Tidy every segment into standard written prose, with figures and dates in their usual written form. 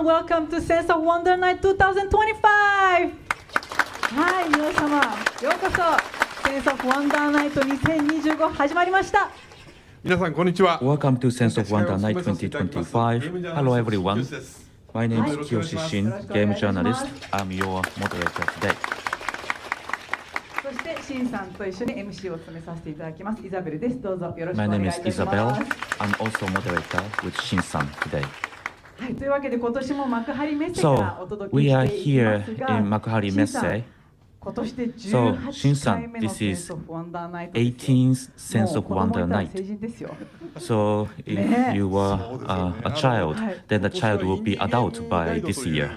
everyone. Welcome to Sense of Wonder Night 2025! はい、皆様、ようこそ Sense of Wonder Night 2025始まりました。皆さん、こんにちは。Welcome to Sense of Wonder Night 2025. Hello everyone. My name is Kiyoshi Shin, game journalist. I'm your moderator today. そして、シンさんと一緒に MC を務めさせていただきます。イザベルです。どうぞよろしくお My 願いい name た is します。Isabel. I'm also moderator with Shin-san today. はい、というわけで今年も幕張メッセからお So 届け we し are ていきます here が、 in Makuhari シンさん Messe. 今年で So 18 Shin-san, 回目の this Sense is of Wonder Night ですよ。 18th Sense もう of 子供い Wonder たら Night. 成人ですよ。 So if you were a child, then the child will be adult by this year.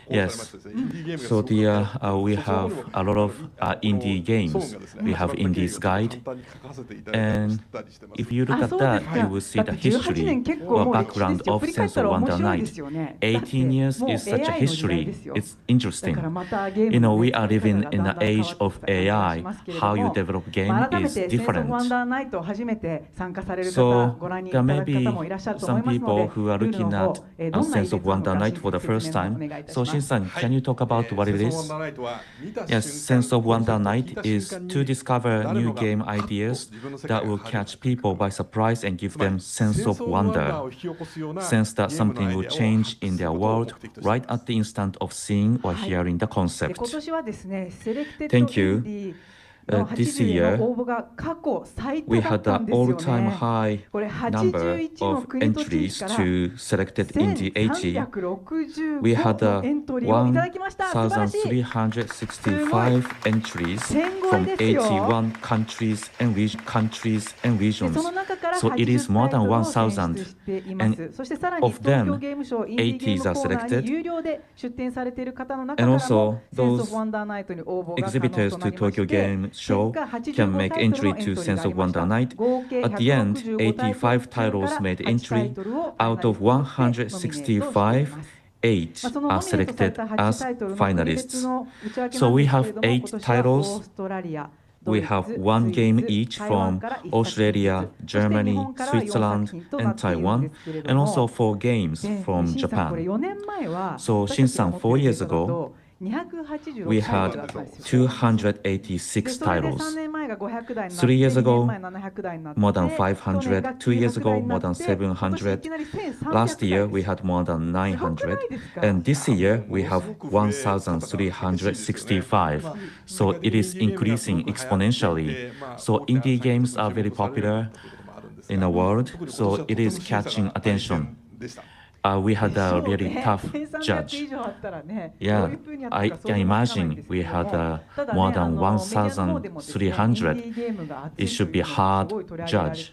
Yes. So we have a lot of indie games. We have Indies Guide. And if you look at that, you will see the history or background of Sense of Wonder Night. 18 years is such a history. It's interesting. You know, we are living in the age of AI. How you develop game is different. So there may be some people who are looking at a Sense of Wonder Night for the first time. So Shin-san, can you talk about what it is? Yes, Sense of Wonder Night is to discover new game ideas that will catch people by surprise and give them sense of wonder. Sense that something will change in their world right at the instant of seeing or hearing the concept. Thank you. This year, we had an all-time high number of entries to selected Indie 80. We had 1,365 entries from 81 countries and regions. So it is more than 1,000. And of them, 80s are selected. And also, those exhibitors to Tokyo Game Show can make entry to Sense of Wonder Night. At the end, 85 titles made entry. Out of 165, 8 are selected as finalists. So we have 8 titles. We have 1 game each from Australia, Germany, Switzerland, and Taiwan, and also 4 games from Japan. So Shin-san, 4 years ago, we had 286 titles. 3 years ago, more than 500. 2 years ago, more than 700. Last year, we had more than 900. And this year, we have 1,365. So it is increasing exponentially. So indie games are very popular in the world. So it is catching attention. We had a really tough judge. Yeah, I can imagine we had more than 1,300. It should be a hard judge.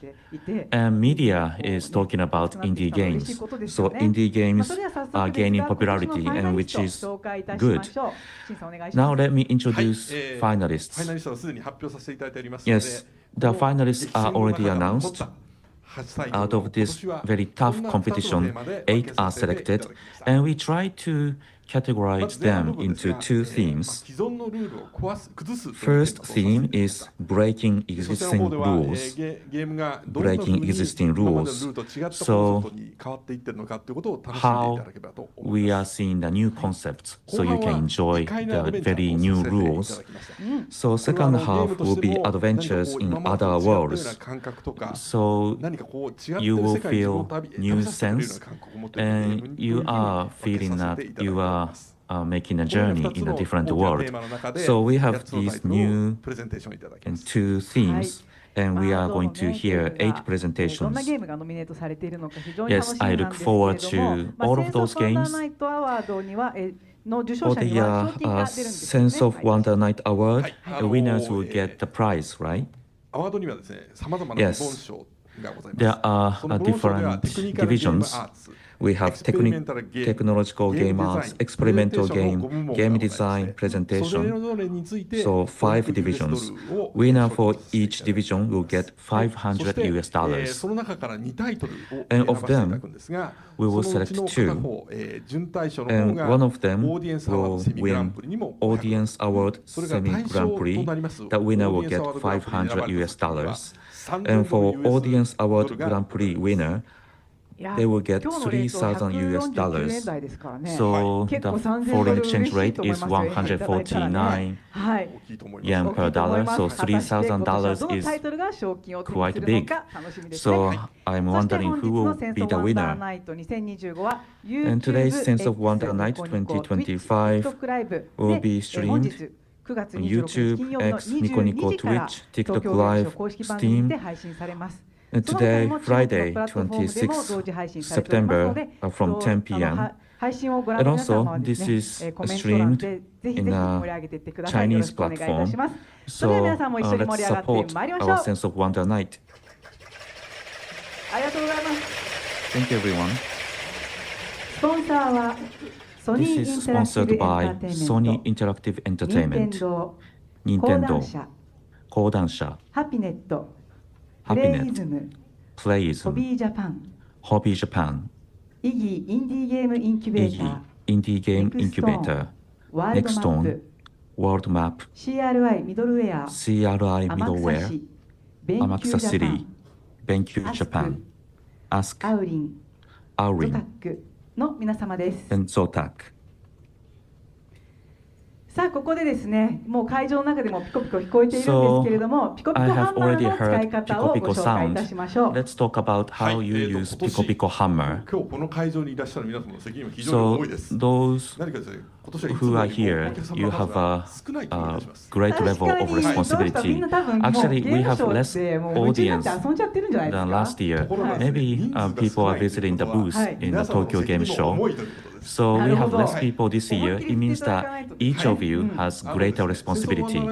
And media is talking about indie games. So indie games are gaining popularity, and which is good. Now let me introduce finalists. Yes, the finalists are already announced. Out of this very tough competition, 8 are selected, and we try to categorize them into 2 themes. First theme is breaking existing rules. Breaking existing rules. So how we are seeing the new concepts, so you can enjoy the very new rules. So second half will be adventures in other worlds. So you will feel new sense, and you are feeling that you are making a journey in a different world. So we have these new 2 themes, and we are going to hear 8 presentations. Yes, I look forward to all of those games. For the Sense of Wonder Night Award, the winners will get the prize, right? Yes. There are different divisions. We have technological game arts, experimental game, game design, presentation. So 5 divisions. Winner for each division will get $500 US. And of them, we will select 2. And one of them will win Audience Award Semi Grand Prix. The winner will get $500 US. And for Audience Award Grand Prix winner, they will get 3,000 US dollars. So the foreign exchange rate is 149 yen per dollar. So $3,000 is quite big. So I'm wondering who will be the winner. And today's Sense of Wonder Night 2025 will be streamed on YouTube, X, Nico Nico, Twitch, TikTok Live, Steam. And today, Friday, 26th September, from 10 p.m. And also, this is streamed in a Chinese platform. So let's support our Sense of Wonder Night. Thank you, everyone. This is sponsored by Sony Interactive Entertainment, Nintendo, 講談社、ハピネット、Playism, Hobby Japan, イギインディーゲームインキュベーター、インディーゲームインキュベーター、Nextone, World Map, CRI ミドルウェア、CRI Middleware, 天草シティ、BenQ Japan, Ask, アウリン、ゾタックの皆様です。and Zotac. さあここでですね、もう会場の中でもピコピコ聞こえているんですけれども、ピコピコハンマーの使い方をご紹介いたしましょう。Let's talk about how you use Pico Pico Hammer. 今日この会場にいらっしゃる皆様の責任は非常に重いです。Those 何かですね、今年は who are here, you have a great level of responsibility. Actually, we have less audience than last year. Maybe people are visiting the booth in the Tokyo Game Show. So we have less people this year. It means that each of you has greater responsibility.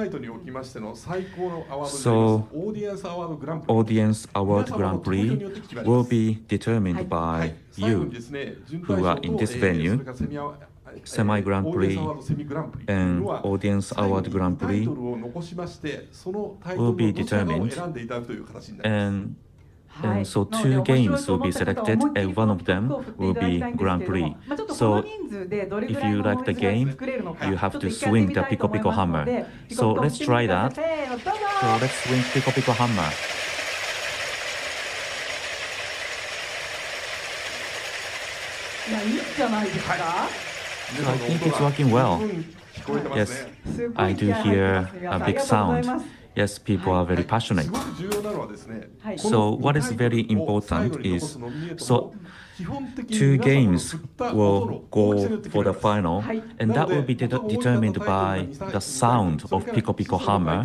So Audience Award Grand Prix will be determined by you who are in this venue. Semi Grand Prix and Audience Award Grand Prix will be determined. And so two games will be selected, and one of them will be Grand Prix. So if you like the game, you have to swing the Pico Pico Hammer. So let's try that. So let's swing Pico Pico Hammer. So I think it's working well. Yes, I do hear a big sound. Yes, people are very passionate. So what is very important is, so two games will go for the final, and that will be determined by the sound of Pico Pico Hammer.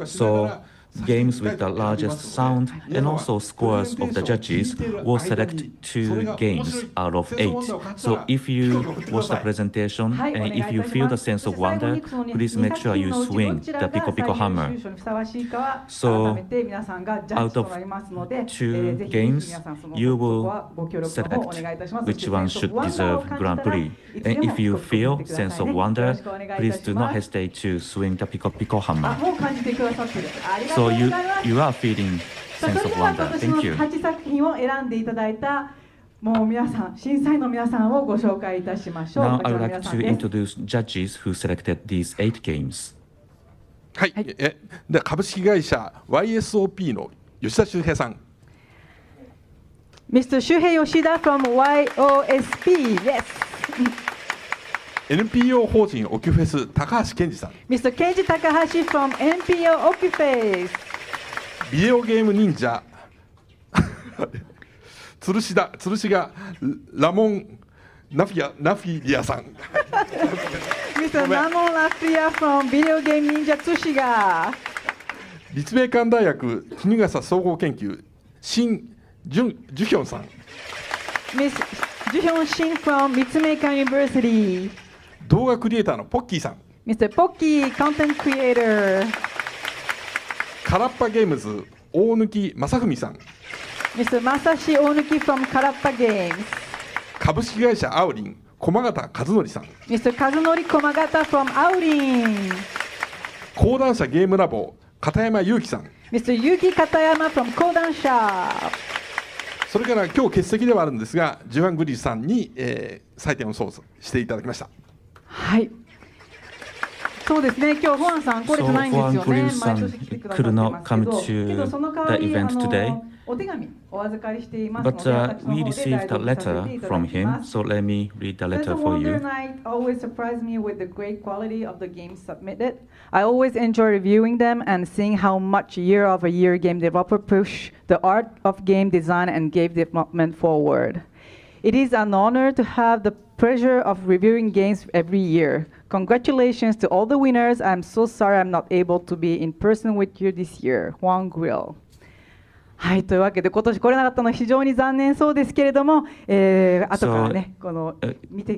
So games with the largest sound and also scores of the judges will select 2 games out of 8. So if you watch the presentation and if you feel the sense of wonder, please make sure you swing the Pico Pico Hammer. So out of 2 games, you will select which one should deserve Grand Prix. And if you feel sense of wonder, please do not hesitate to swing the Pico Pico Hammer. So you are feeling sense of wonder. Thank you. 8作品を選んでいただいたもう皆さん、審査員の皆さんをご紹介いたしましょう。 Now I would like to introduce judges who selected these 8 games. はい。では株式会社 YSOP の吉田修平さん。Mr. Shuhei Yoshida from YOSP. Yes. NPO 法人オキュフェス高橋健二さん。Mr. Kenji Takahashi from NPO Okiface. ビデオゲーム忍者吊るしがラモンナフィリアさん。Mr. Ramon Lafia from Video Game Ninja Tsushiga. 立命館大学衣笠総合研究新ジュヒョンさん。Miss Juhyun Shin from 立命館 University. 動画クリエイターのポッキーさん。Mr. Pocky Content Creator. カラッパゲームズ大貫正文さん。Mr. Masashi Onuki from Karappa Games. 株式会社アウリン駒形和則さん。Mr. Kazunori Komagata from Aurin. 講談社ゲームラボ片山裕樹さん。Mr. Yuki Katayama from Kodansha. それから今日欠席ではあるんですが、ジュアン・グリーさんに、採点を操作していただきました。はい。そうですね、今日ファンさん来れてないんですよ So ね。 Juan 毎年来てくださって could ま not すけ come ど、けど to その代わ the り event today. お手紙お預かりしていますの But で、私の we 方で received 代 a 読させ letter ていただ from きま him, す。 so let me read the Sense letter of for Wonder you. Night always surprised me with the great quality of the games submitted. I always enjoy reviewing them and seeing how much year-over-year game developer push the art of game design and game development forward. It is an honor to have the pleasure of reviewing games every year. Congratulations to all the winners. I'm so sorry I'm not able to be in person with you this year. Juan Grill. はい、というわけで今年来れなかったのは非常に残念そうですけれども、後からね、この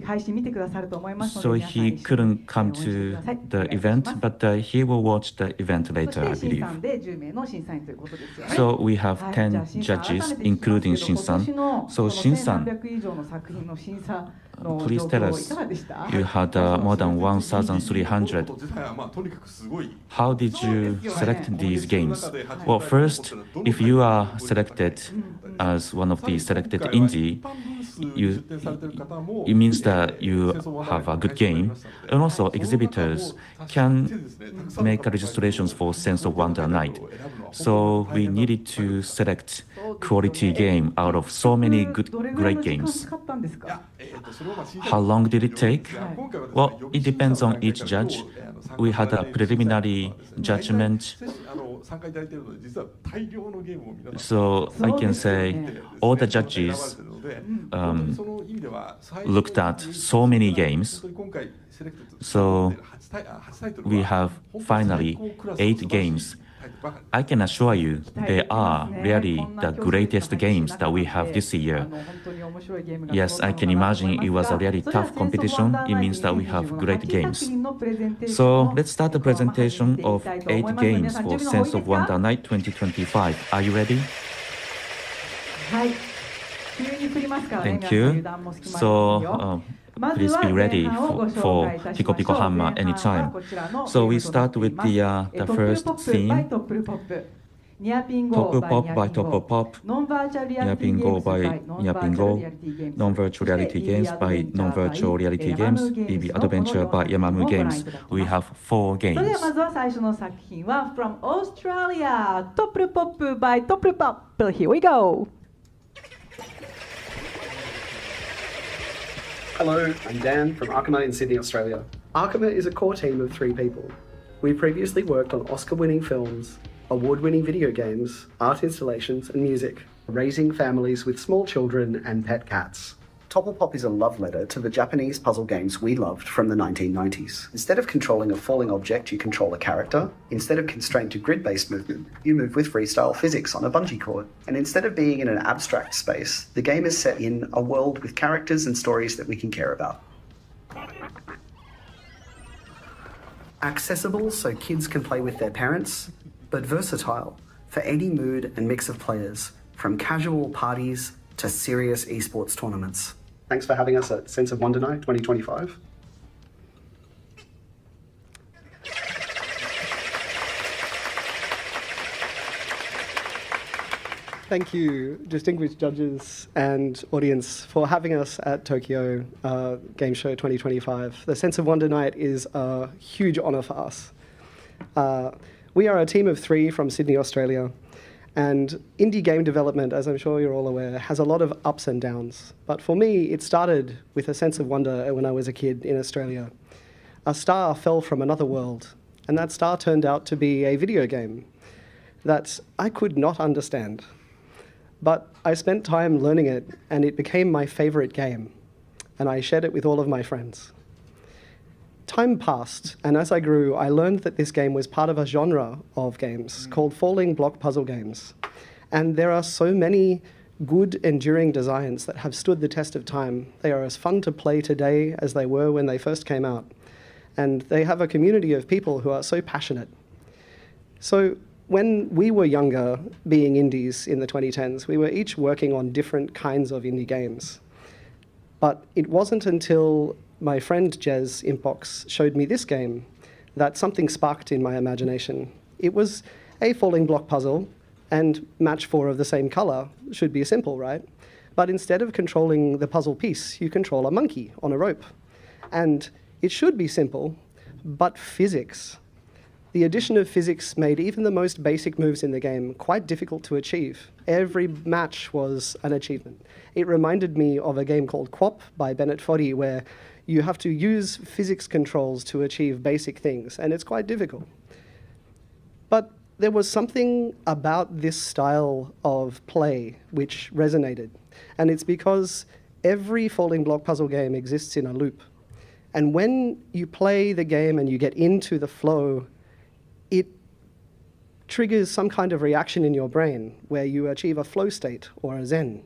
配信見てくださると思いますので、 So 皆さん he 一緒に couldn't come 応援してく to ださい。 the お願いし event, ます but he will watch the event そ later, I して審 believe. 査員で10名の審査員ということですよね。 So we have はい、じゃあ 10 審査改め judges, て聞きますけ including ど、 Shin-san. 今年のこ So の Shin-san, 1300以上の作品の審査の please 状 tell 況い us, かがでした you had more than 1,300. と自体はまあとにかくすごい How did you select these games? Well, first, if you are selected as one of the selected indie, it means that you have a good game. And also, exhibitors can make registrations for Sense of Wonder Night. So we needed to select quality game out of so many good, great games. How long did it take? Well, it depends on each judge. We had a preliminary judgment. So I can say all the judges looked at so many games. So we have finally 8 games. I can assure you they are really the greatest games that we have this year. Yes, I can imagine it was a really tough competition. It means that we have great games. So let's start the presentation of 8 games for Sense of Wonder Night 2025. Are you ready? Thank you. So please be ready for Pico Pico Hammer anytime. So we start with the first theme. Topu Pop by Topu Pop, Nyapingo by Nyapingo, Non-Virtual Reality Games by Non-Virtual Reality Games, BB Adventure by Yamamu Games. We have 4 games. それではまずは最初の作品は From Australia, Topu Pop by Topu Pop. Here we go. Hello, I'm Dan from Arkema in Sydney, Australia. Arkema is a core team of 3 people. We previously worked on Oscar-winning films, award-winning video games, art installations and music, raising families with small children and pet cats. Topu Pop is a love letter to the Japanese puzzle games we loved from the 1990s. Instead of controlling a falling object, you control a character. Instead of constrained to grid-based movement, you move with freestyle physics on a bungee cord. And instead of being in an abstract space, the game is set in a world with characters and stories that we can care about. Accessible so kids can play with their parents, but versatile for any mood and mix of players, from casual parties to serious esports tournaments. Thanks for having us at Sense of Wonder Night 2025. Thank you, distinguished judges and audience, for having us at Tokyo Game Show 2025. The Sense of Wonder Night is a huge honour for us. We are a team of 3 from Sydney, Australia, and indie game development, as I'm sure you're all aware, has a lot of ups and downs. But for me, it started with a sense of wonder when I was a kid in Australia. A star fell from another world, and that star turned out to be a video game that I could not understand. But I spent time learning it, and it became my favourite game, and I shared it with all of my friends. Time passed, and as I grew, I learned that this game was part of a genre of games called falling block puzzle games. And there are so many good, enduring designs that have stood the test of time. They are as fun to play today as they were when they first came out. And they have a community of people who are so passionate. So when we were younger, being indies in the 2010s, we were each working on different kinds of indie games. But it wasn't until my friend Jez Impox showed me this game that something sparked in my imagination. It was a falling block puzzle, and match 4 of the same color should be simple, right? But instead of controlling the puzzle piece, you control a monkey on a rope. And it should be simple, but physics. The addition of physics made even the most basic moves in the game quite difficult to achieve. Every match was an achievement. It reminded me of a game called Quop by Bennett Foddy, where you have to use physics controls to achieve basic things, and it's quite difficult. But there was something about this style of play which resonated, and it's because every falling block puzzle game exists in a loop. And when you play the game and you get into the flow, it triggers some kind of reaction in your brain where you achieve a flow state or a zen.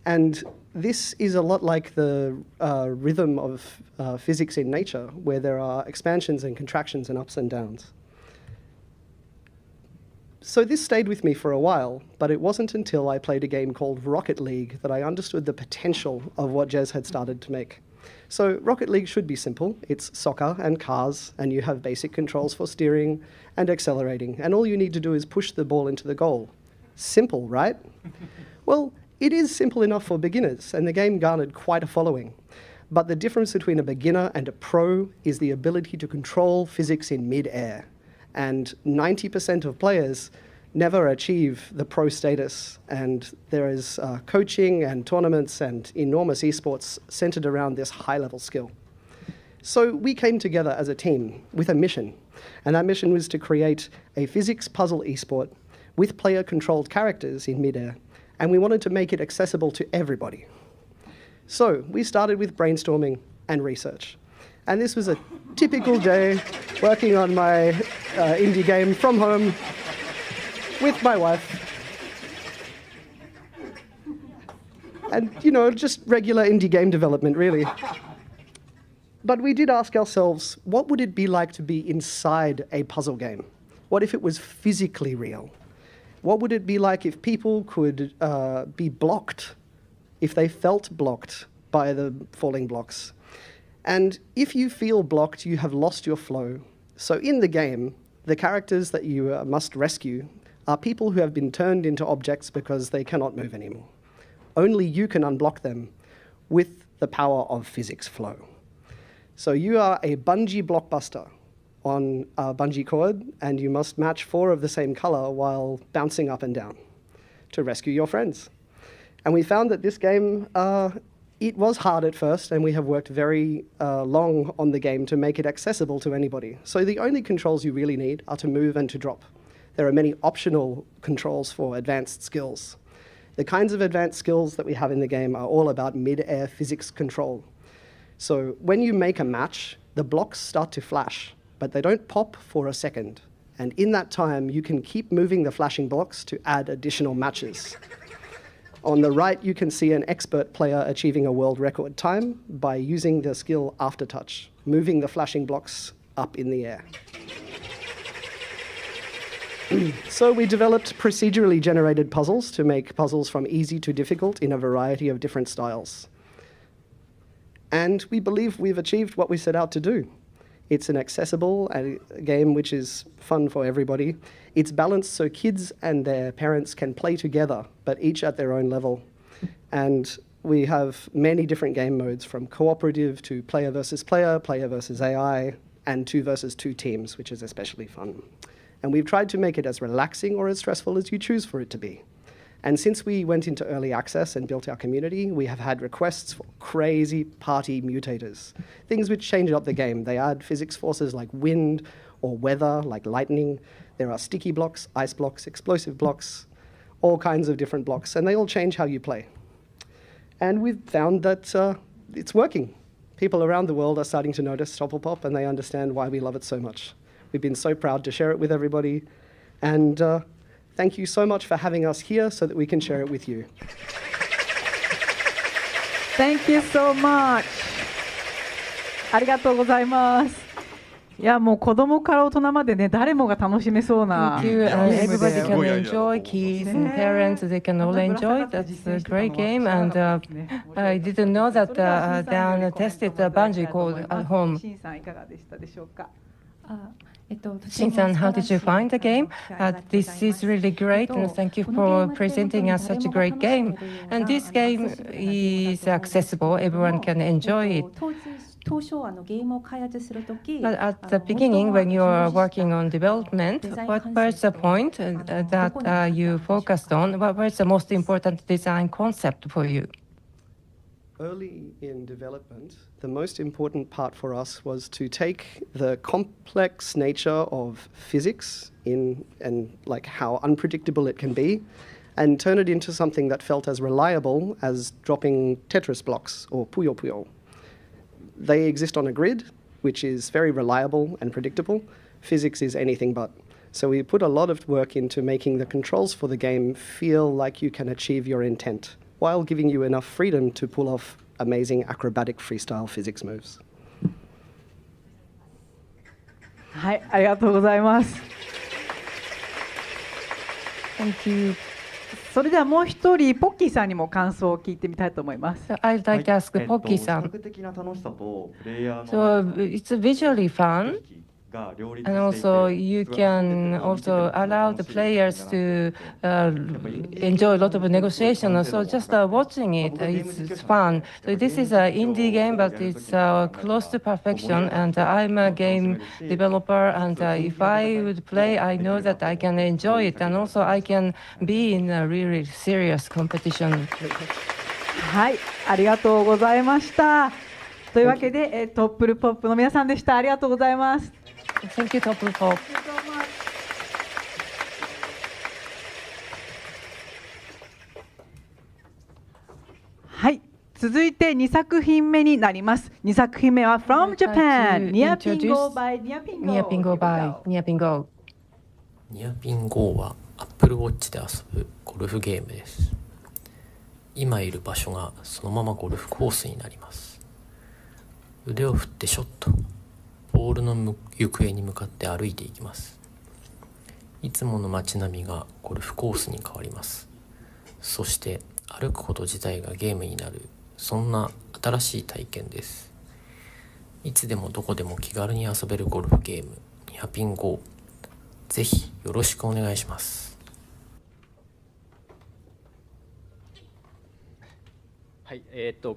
And this is a lot like the rhythm of physics in nature, where there are expansions and contractions and ups and downs. So this stayed with me for a while, but it wasn't until I played a game called Rocket League that I understood the potential of what Jez had started to make. So Rocket League should be simple. It's soccer and cars, and you have basic controls for steering and accelerating, and all you need to do is push the ball into the goal. Simple, right? Well, it is simple enough for beginners, and the game garnered quite a following. But the difference between a beginner and a pro is the ability to control physics in mid-air. And 90% of players never achieve the pro status, and there is coaching and tournaments and enormous esports centered around this high-level skill. So we came together as a team with a mission, and that mission was to create a physics puzzle esport with player-controlled characters in midair, and we wanted to make it accessible to everybody. So we started with brainstorming and research. And this was a typical day working on my indie game from home with my wife. And, you know, just regular indie game development, really. But we did ask ourselves, what would it be like to be inside a puzzle game? What if it was physically real? What would it be like if people could be blocked, if they felt blocked by the falling blocks? And if you feel blocked, you have lost your flow. So in the game, the characters that you must rescue are people who have been turned into objects because they cannot move anymore. Only you can unblock them with the power of physics flow. So you are a bungee blockbuster on a bungee cord, and you must match 4 of the same color while bouncing up and down to rescue your friends. And we found that this game, it was hard at first, and we have worked very long on the game to make it accessible to anybody. So the only controls you really need are to move and to drop. There are many optional controls for advanced skills. The kinds of advanced skills that we have in the game are all about mid-air physics control. So when you make a match, the blocks start to flash, but they don't pop for a second. And in that time, you can keep moving the flashing blocks to add additional matches. On the right, you can see an expert player achieving a world record time by using the skill aftertouch, moving the flashing blocks up in the air. So we developed procedurally generated puzzles to make puzzles from easy to difficult in a variety of different styles. And we believe we've achieved what we set out to do. It's an accessible game which is fun for everybody. It's balanced so kids and their parents can play together, but each at their own level. And we have many different game modes, from cooperative to player versus player, player versus AI, and 2 versus 2 teams, which is especially fun. And we've tried to make it as relaxing or as stressful as you choose for it to be. And since we went into early access and built our community, we have had requests for crazy party mutators, things which change up the game. They add physics forces like wind or weather, like lightning. There are sticky blocks, ice blocks, explosive blocks, all kinds of different blocks, and they all change how you play. And we've found that it's working. People around the world are starting to notice Topplepop, and they understand why we love it so much. We've been so proud to share it with everybody, and thank you so much for having us here so that we can share it with you. Thank you so much. ありがとうございます。いやもう子供から大人までね誰もが楽しめそうな。Thank you. Everybody can enjoy. Kids and parents, they can all enjoy. That's a great game, and I didn't know that Dan tested the bungee cord at home. シンさんいかがでしたでしょうか。Shin-san, how did you find the game? This is really great, and thank you for presenting us such a great game. And this game is accessible, everyone can enjoy it. But at the beginning, when you are working on development, what was the point that you focused on? What was the most important design concept for you? Early in development, the most important part for us was to take the complex nature of physics and like how unpredictable it can be, and turn it into something that felt as reliable as dropping Tetris blocks or Puyo Puyo. They exist on a grid, which is very reliable and predictable. Physics is anything but. So we put a lot of work into making the controls for the game feel like you can achieve your intent, while giving you enough freedom to pull off amazing acrobatic freestyle physics moves. はい、ありがとうございます。Thank you. それではもう一人、ポッキーさんにも感想を聞いてみたいと思います。So I'd like to ask Pocky さん. So it's visually fun. And also, you can also allow the players to enjoy a lot of negotiation. So just watching it, it's fun. So this is an indie game, but it's close to perfection. And I'm a game developer, and if I would play, I know that I can enjoy it. And also, I can be in a really serious competition. はい、ありがとうございました。というわけで、トップルポップの皆さんでした。ありがとうございます。Thank you, Top Pop. はい、続いて2作品目になります。2作品目は From Japan ニアピンゴ by ニアピンゴ。ニアピンゴ by ニアピンゴ。ニアピンゴは Apple Watch で遊ぶゴルフゲームです。今いる場所がそのままゴルフコースになります。腕を振ってショット。ボールの行方に向かって歩いていきます。いつもの街並みがゴルフコースに変わります。そして歩くこと自体がゲームになる、そんな新しい体験です。いつでもどこでも気軽に遊べるゴルフゲーム、ニアピン GO。ぜひよろしくお願いします。はい、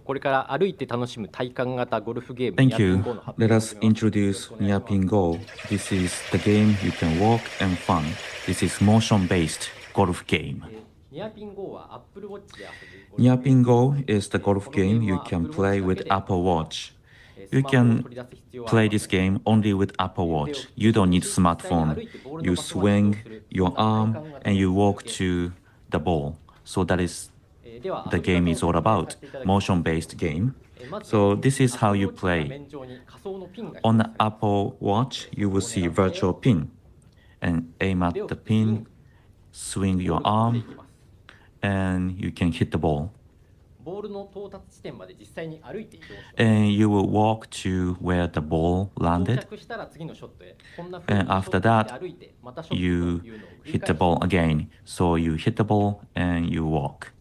これから歩いて楽しむ体感型ゴルフゲーム Thank you. Let us introduce Niapin Go. This is the game you can walk and fun. This is motion-based golf game. Niapin Go は Apple Watch で遊ぶ Niapin Go is the golf game you can play with Apple Watch. You can play this game only with Apple Watch. You don't need smartphone. You swing your arm and you walk to the ball. So that is the game is all about, motion-based game. So this is how you play. On the Apple Watch, you will see virtual pin and aim at the pin, swing your arm, and you can hit the ball. And you will walk to where the ball landed. And after that, you hit the ball again. So you hit the ball and you walk.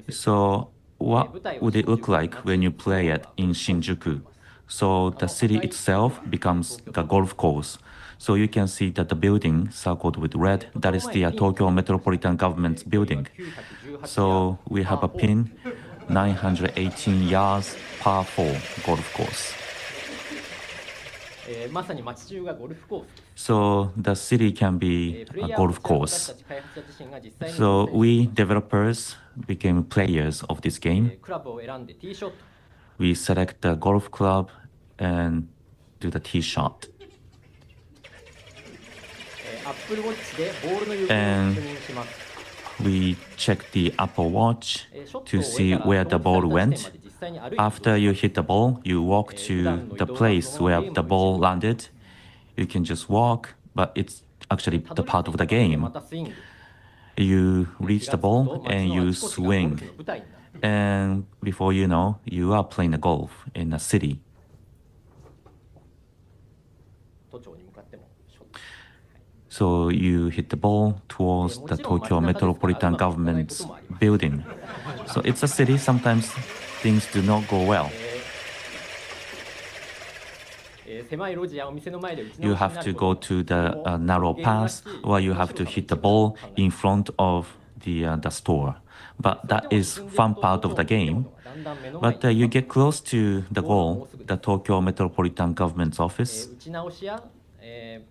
So what would it look like when you play it in Shinjuku? So the city itself becomes the golf course. So you can see that the building circled with red, that is the Tokyo Metropolitan Government's building. So we have a pin, 918 yards, par 4 golf course. So the city can be a golf course. So we developers became players of this game. We select the golf club and do the tee shot. And we check the Apple Watch to see where the ball went. After you hit the ball, you walk to the place where the ball landed. You can just walk, but it's actually the part of the game. You reach the ball and you swing. And before you know, you are playing the golf in a city. So you hit the ball towards the Tokyo Metropolitan Government's building. So it's a city, sometimes things do not go well. You have to go to the narrow path, or you have to hit the ball in front of the store. But that is fun part of the game. But you get close to the goal, the Tokyo Metropolitan Government's office,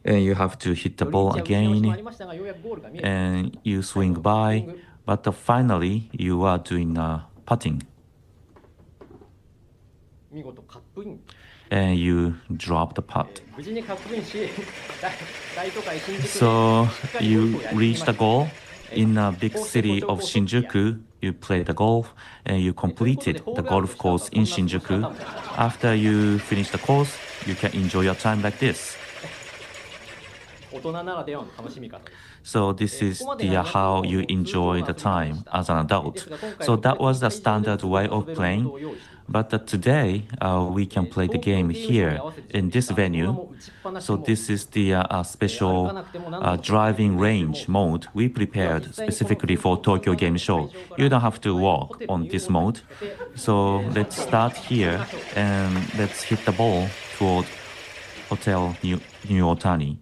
and you have to hit the ball again, and you swing by, but finally you are doing putting. And you drop the putt. So you reach the goal in a big city of Shinjuku. You play the golf and you completed the golf course in Shinjuku. After you finish the course, you can enjoy your time like this. So this is how you enjoy the time as an adult. So that was the standard way of playing. But today, we can play the game here in this venue. So this is the special driving range mode we prepared specifically for Tokyo Game Show. You don't have to walk on this mode. So let's start here and let's hit the ball toward Hotel New Otani.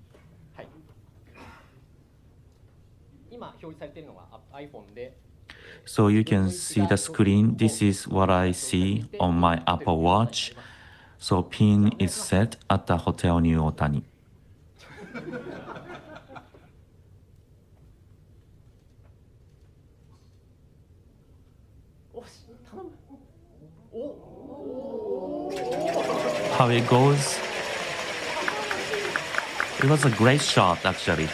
So you can see the screen. This is what I see on my Apple Watch. So pin is set at the Hotel New Otani. How it goes? It was a great shot, actually.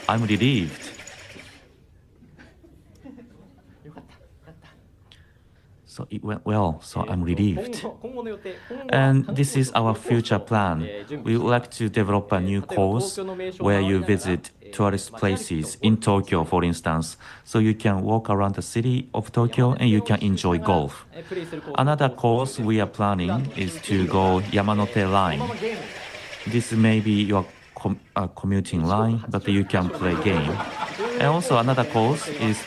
I'm relieved. So it went well, so I'm relieved. And this is our future plan. We would like to develop a new course where you visit tourist places in Tokyo, for instance, so you can walk around the city of Tokyo and you can enjoy golf. Another course we are planning is to go Yamanote Line. This may be your commuting line, but you can play game. And also another course is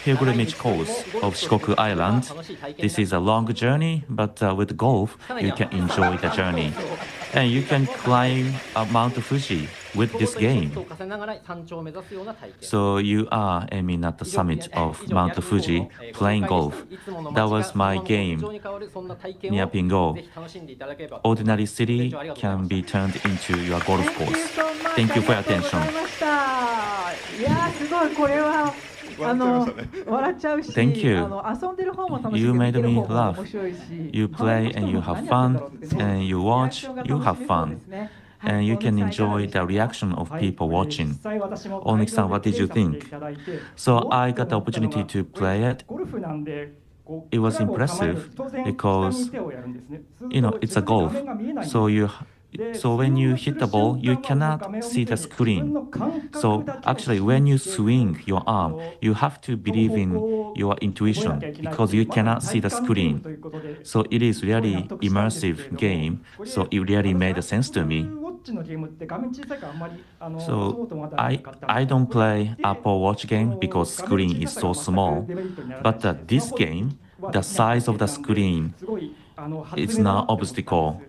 pilgrimage course of Shikoku Island. This is a long journey, but with golf, you can enjoy the journey. And you can climb Mount Fuji with this game. So you are aiming at the summit of Mount Fuji, playing golf. That was my game, near Pingo. Ordinary city can be turned into your golf course. Thank you for your attention. Thank you. You made me laugh. You play and you have fun, and you watch, you have fun. And you can enjoy the reaction of people watching. Onyx-san, what did you think? So I got the opportunity to play it. It was impressive because, it's a golf. So when you hit the ball, you cannot see the screen. So actually, when you swing your arm, you have to believe in your intuition because you cannot see the screen. So it is really immersive game. So it really made sense to me. So I don't play Apple Watch game because screen is so small. But this game, the size of the screen is not obstacle.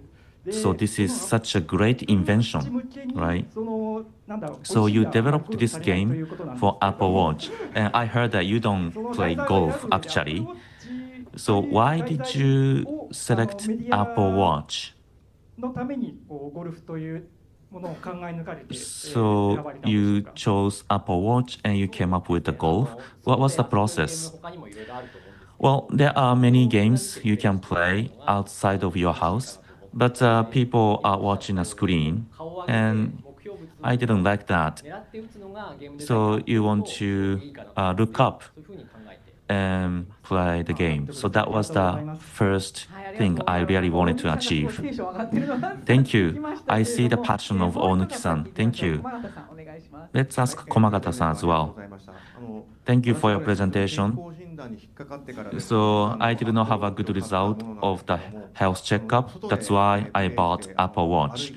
So this is such a great invention, right? So you developed this game for Apple Watch, and I heard that you don't play golf actually. So why did you select Apple Watch? So you chose Apple Watch and you came up with the golf. What was the process? Well, there are many games you can play outside of your house. But people are watching a screen, and I didn't like that. So you want to look up and play the game. So that was the first thing I really wanted to achieve. Thank you. I see the passion of Onuki-san. Thank you. Let's ask Komagata-san as well. Thank you for your presentation. So I did not have a good result of the health checkup. That's why I bought Apple Watch.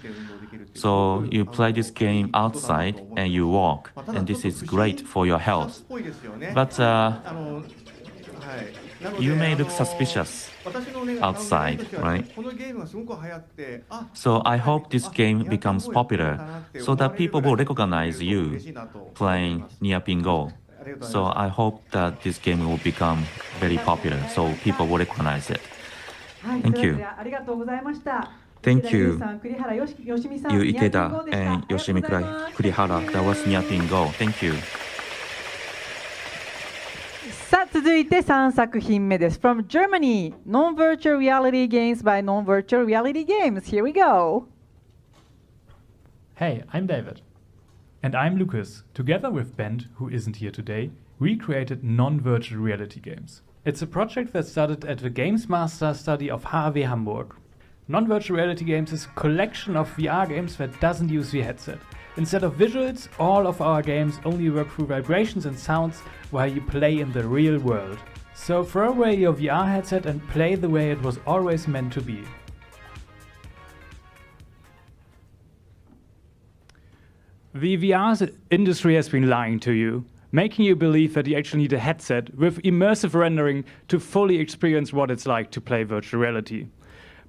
So you play this game outside and you walk, and this is great for your health. But You may look suspicious outside, right? So I hope this game becomes popular so that people will recognize you playing Nearpin Go. So I hope that this game will become very popular so people will recognize it. Thank you. Thank you, Yu Ikeda and Yoshimi Kurihara. That was Nearpin Go. Thank you. さあ続いて3作品目です。From Germany, Non-Virtual Reality Games by Non-Virtual Reality Games. Here we go. Hey, I'm David. And I'm Lucas. Together with Bent, who isn't here today, we created Non-Virtual Reality Games. It's a project that started at the Games Master study of HAW Hamburg. Non-Virtual Reality Games is a collection of VR games that doesn't use the headset. Instead of visuals, all of our games only work through vibrations and sounds while you play in the real world. So throw away your VR headset and play the way it was always meant to be. The VR industry has been lying to you, making you believe that you actually need a headset with immersive rendering to fully experience what it's like to play virtual reality.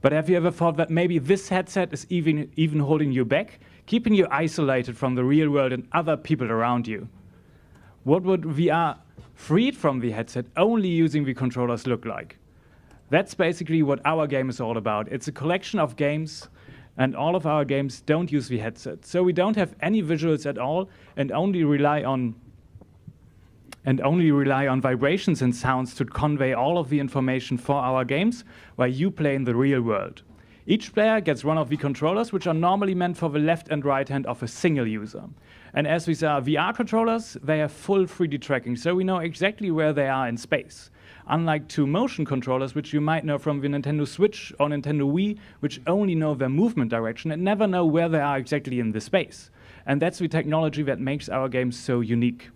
But have you ever thought that maybe this headset is even holding you back, keeping you isolated from the real world and other people around you? What would VR freed from the headset only using the controllers look like? That's basically what our game is all about. It's a collection of games, and all of our games don't use the headset. So we don't have any visuals at all and only rely on vibrations and sounds to convey all of the information for our games while you play in the real world. Each player gets one of the controllers, which are normally meant for the left and right hand of a single user. And as these are VR controllers, they have full 3D tracking, so we know exactly where they are in space. Unlike two motion controllers, which you might know from the Nintendo Switch or Nintendo Wii, which only know their movement direction and never know where they are exactly in the space. And that's the technology that makes our games so unique.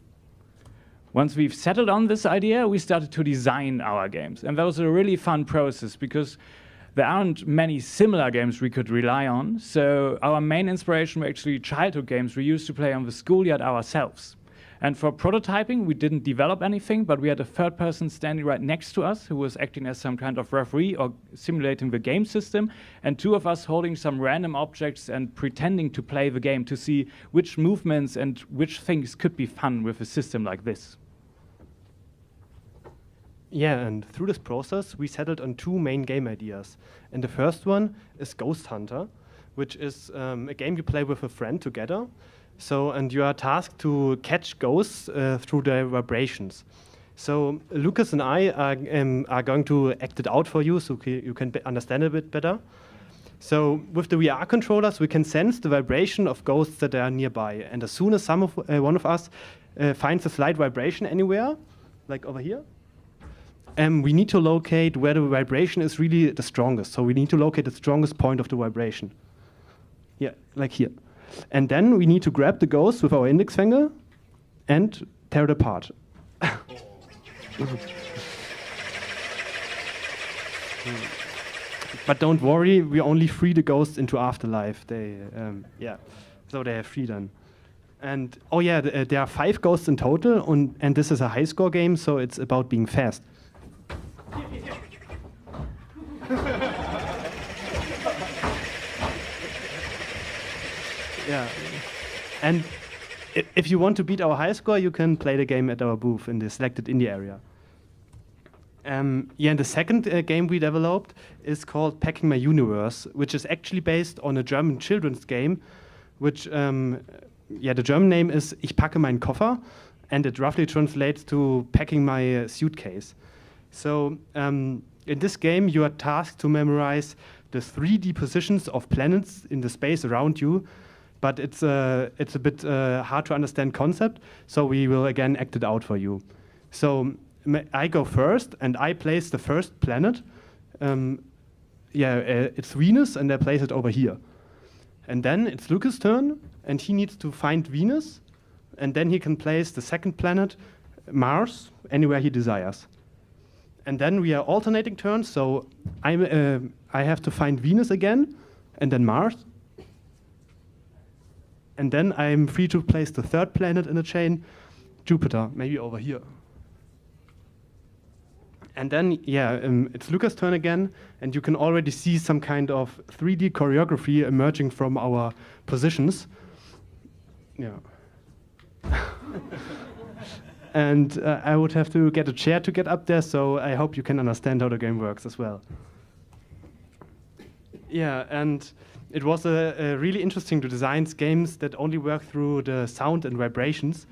Once we've settled on this idea, we started to design our games. And that was a really fun process because there aren't many similar games we could rely on. So our main inspiration were actually childhood games we used to play on the schoolyard ourselves. And for prototyping, we didn't develop anything, but we had a third person standing right next to us who was acting as some kind of referee or simulating the game system, and two of us holding some random objects and pretending to play the game to see which movements and which things could be fun with a system like this. Yeah, and through this process, we settled on two main game ideas. And the first one is Ghost Hunter, which is a game you play with a friend together. So, and you are tasked to catch ghosts through their vibrations. So Lucas and I are going to act it out for you so you can understand it a bit better. So with the VR controllers, we can sense the vibration of ghosts that are nearby. And as soon as one of us finds a slight vibration anywhere, like over here, we need to locate where the vibration is really the strongest. So we need to locate the strongest point of the vibration. Yeah, like here. And then we need to grab the ghost with our index finger and tear it apart. But don't worry, we only free the ghosts into afterlife. So they have freedom. And oh yeah, there are 5 ghosts in total, and this is a high score game, so it's about being fast. Yeah, and if you want to beat our high score, you can play the game at our booth in the selected indie area. And the second game we developed is called Packing My Universe, which is actually based on a German children's game, which, the German name is Ich packe meinen Koffer, and it roughly translates to packing my suitcase. So in this game, you are tasked to memorize the 3D positions of planets in the space around you, but it's a bit hard to understand concept, so we will again act it out for you. So I go first, and I place the first planet. It's Venus, and I place it over here. And then it's Lucas' turn, and he needs to find Venus, and then he can place the second planet, Mars, anywhere he desires. And then we are alternating turns, so I have to find Venus again, and then Mars. And then I'm free to place the third planet in the chain, Jupiter, maybe over here. And then, yeah, it's Luca's turn again, and you can already see some kind of 3D choreography emerging from our positions. Yeah. And I would have to get a chair to get up there, so I hope you can understand how the game works as well. Yeah, and it was really interesting to design games that only work through the sound and vibrations.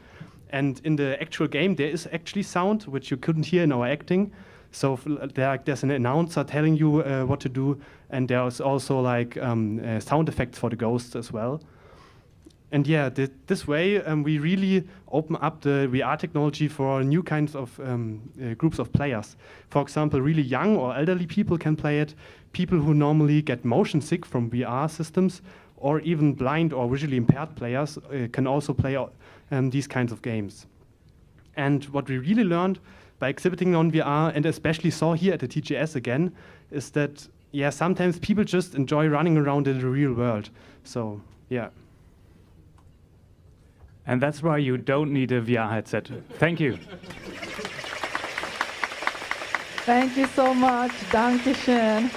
And in the actual game, there is actually sound, which you couldn't hear in our acting. So there's an announcer telling you what to do, and there's also like sound effects for the ghosts as well. And yeah, this way we really open up the VR technology for new kinds of groups of players. For example, really young or elderly people can play it, people who normally get motion sick from VR systems, or even blind or visually impaired players can also play these kinds of games. And what we really learned by exhibiting on VR, and especially saw here at the TGS again, is that, yeah, sometimes people just enjoy running around in the real world. So, yeah. And that's why you don't need a VR headset. Thank you. Thank you so much. Dankeschön.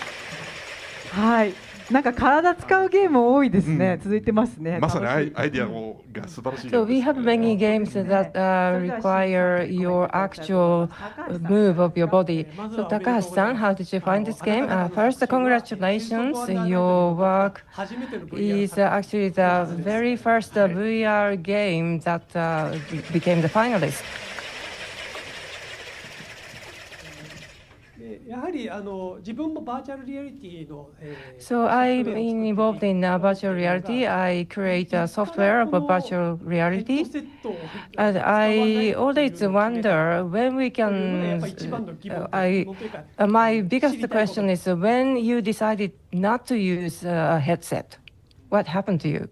はい。なんか体使うゲーム多いですね。続いてますね。まさにアイディアが素晴らしい。So we have many games that require your actual move of your body. So Takahashi-san, how did you find this game? First, congratulations. Your work is actually the very first VR game that became the finalist. やはり自分もバーチャルリアリティの So I'm involved in virtual reality. I create a software of virtual reality. And I always wonder when we can. My biggest question is when you decided not to use a headset. What happened to you?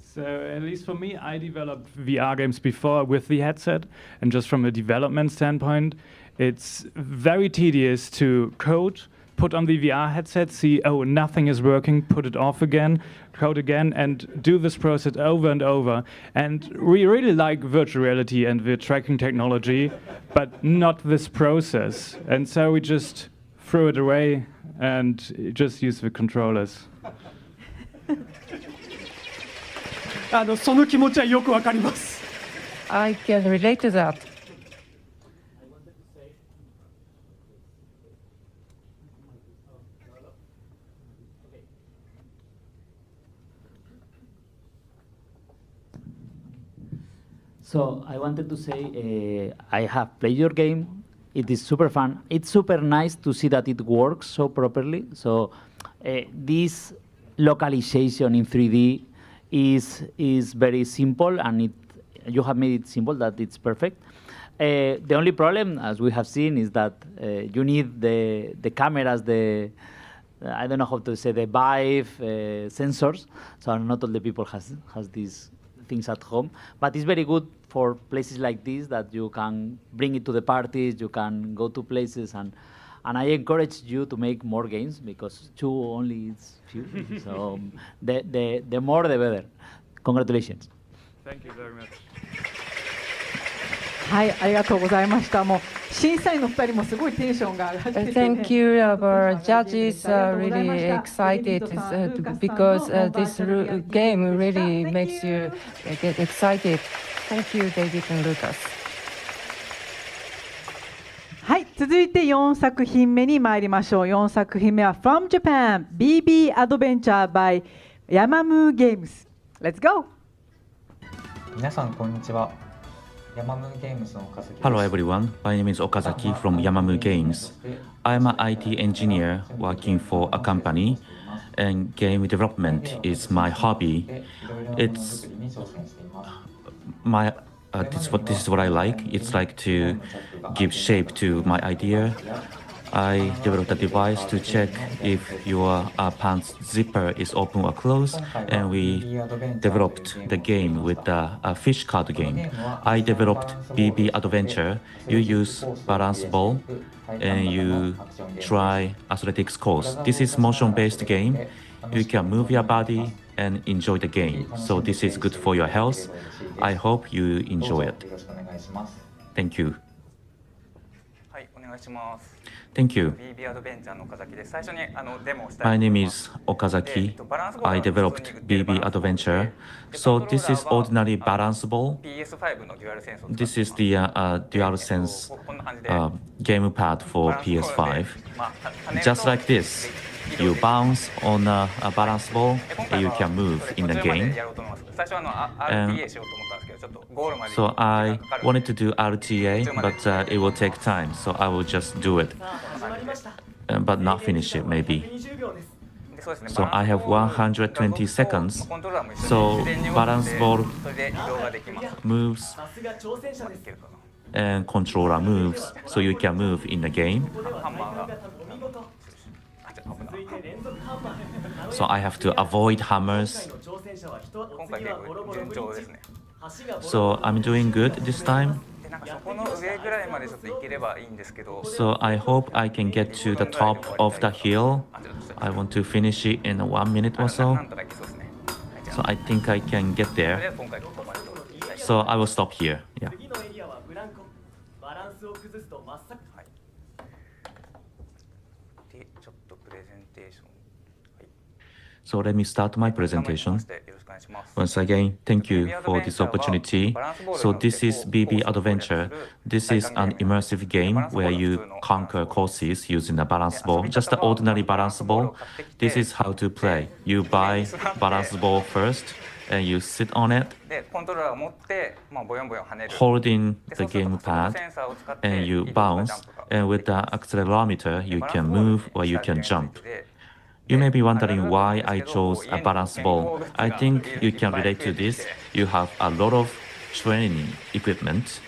So at least for me, I developed VR games before with the headset, and just from a development standpoint, it's very tedious to code, put on the VR headset, see, oh, nothing is working, put it off again, code again, and do this process over and over. And we really like virtual reality and the tracking technology, but not this process. And so we just threw it away and just use the controllers. その気持ちはよくわかります。I can relate to that. So I wanted to say I have played your game. It is super fun. It's super nice to see that it works so properly. So this localization in 3D is very simple, and you have made it simple that it's perfect. The only problem, as we have seen, is that you need the cameras, I don't know how to say, the Vive sensors. So not all the people has these things at home, but it's very good for places like this that you can bring it to the parties, you can go to places, and I encourage you to make more games, because 2 only is few. So the more the better. Congratulations. Thank you very much. はい、ありがとうございました。もう審査員の2人もすごいテンションが上がってて、ね。Thank you. Our judges are really excited because this game really makes you get excited. Thank you, David and Lucas. はい、続いて4作品目に参りましょう。4作品目は From Japan BB Adventure by Yamamu Games. Let's go! 皆さんこんにちは。Hello everyone, my name is Okazaki from Yamamu Games. I'm an IT engineer working for a company, and game development is my hobby. It's my this is what I like. It's like to give shape to my idea. I developed a device to check if your pants zipper is open or closed, and we developed the game with a fish card game. I developed BB Adventure. You use balance ball and you try athletics course. This is motion-based game. You can move your body and enjoy the game. So this is good for your health. I hope you enjoy it. Thank you. Thank you. My name is Okazaki. I developed BB Adventure. So this is ordinary balance ball. This is the DualSense gamepad for PS5. Just like this, you bounce on a balance ball and you can move in the game. So I wanted to do RTA, but it will take time, so I will just do it, but not finish it maybe. So I have 120 seconds, so balance ball moves and controller moves, so you can move in the game. So I have to avoid hammers. So I'm doing good this time. So I hope I can get to the top of the hill. I want to finish it in 1 minute or so. So I think I can get there. So I will stop here. Yeah. So let me start my presentation. Once again, thank you for this opportunity. So this is BB Adventure. This is an immersive game where you conquer courses using a balance ball, just an ordinary balance ball. This is how to play. You buy balance ball first, and you sit on it, holding the gamepad, and you bounce. And with the accelerometer, you can move or you can jump. You may be wondering why I chose a balance ball. I think you can relate to this. You have a lot of training equipment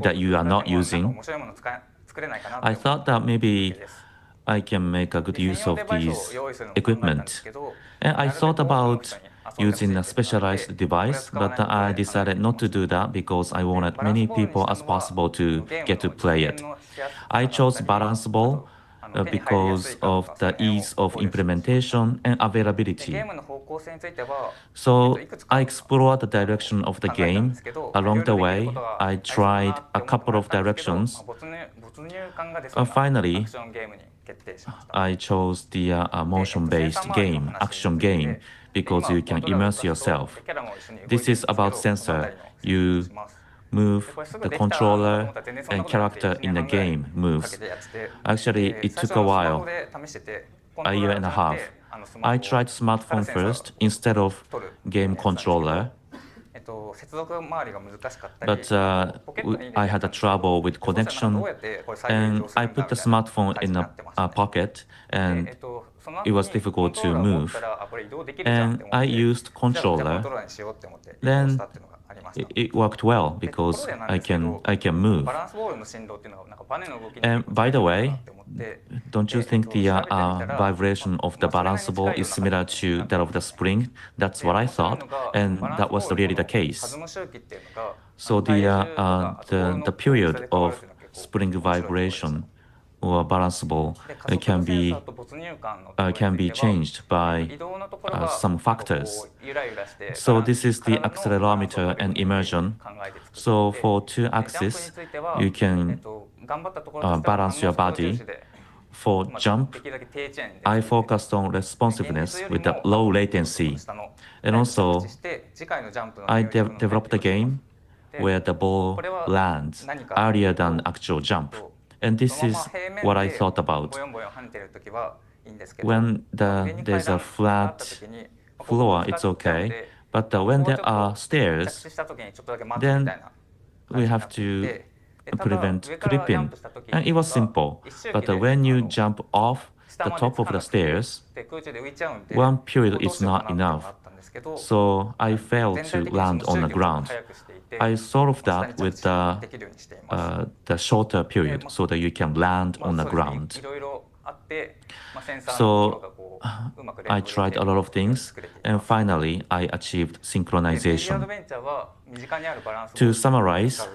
that you are not using. I thought that maybe I can make a good use of these equipment. And I thought about using a specialized device, but I decided not to do that because I wanted many people as possible to get to play it. I chose balance ball because of the ease of implementation and availability. So I explored the direction of the game. Along the way, I tried a couple of directions. Finally, I chose the motion-based game, action game, because you can immerse yourself. This is about sensor. You move the controller and character in the game moves. Actually, it took a while, a year and a half. I tried smartphone first instead of game controller. But I had a trouble with connection, and I put the smartphone in a pocket, and it was difficult to move. And I used controller. Then it worked well because I can move. And by the way, don't you think the vibration of the balance ball is similar to that of the spring? That's what I thought, and that was really the case. So the period of spring vibration or balance ball can be changed by some factors. So this is the accelerometer and immersion. So for 2 axes, you can balance your body. For jump, I focused on responsiveness with the low latency. And also, I developed a game where the ball lands earlier than actual jump. And this is what I thought about. When there's a flat floor, it's okay. But when there are stairs, then we have to prevent tripping. And it was simple. But when you jump off the top of the stairs, one period is not enough. So I failed to land on the ground. I solved that with the shorter period so that you can land on the ground. So I tried a lot of things, and finally I achieved synchronization. To summarize,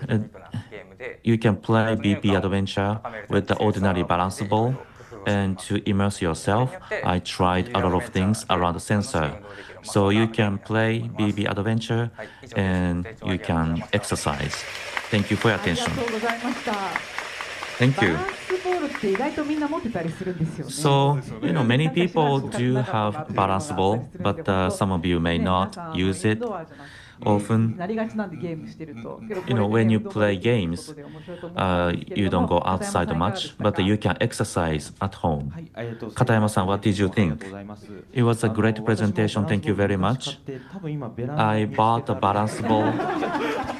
you can play BB Adventure with the ordinary balance ball, and to immerse yourself, I tried a lot of things around the sensor. So you can play BB Adventure and you can exercise. Thank you for your attention. Thank you. So, many people do have balance ball, but some of you may not use it often. When you play games, you don't go outside much, but you can exercise at home. Katayama-san, what did you think? It was a great presentation. Thank you very much. I bought a balance ball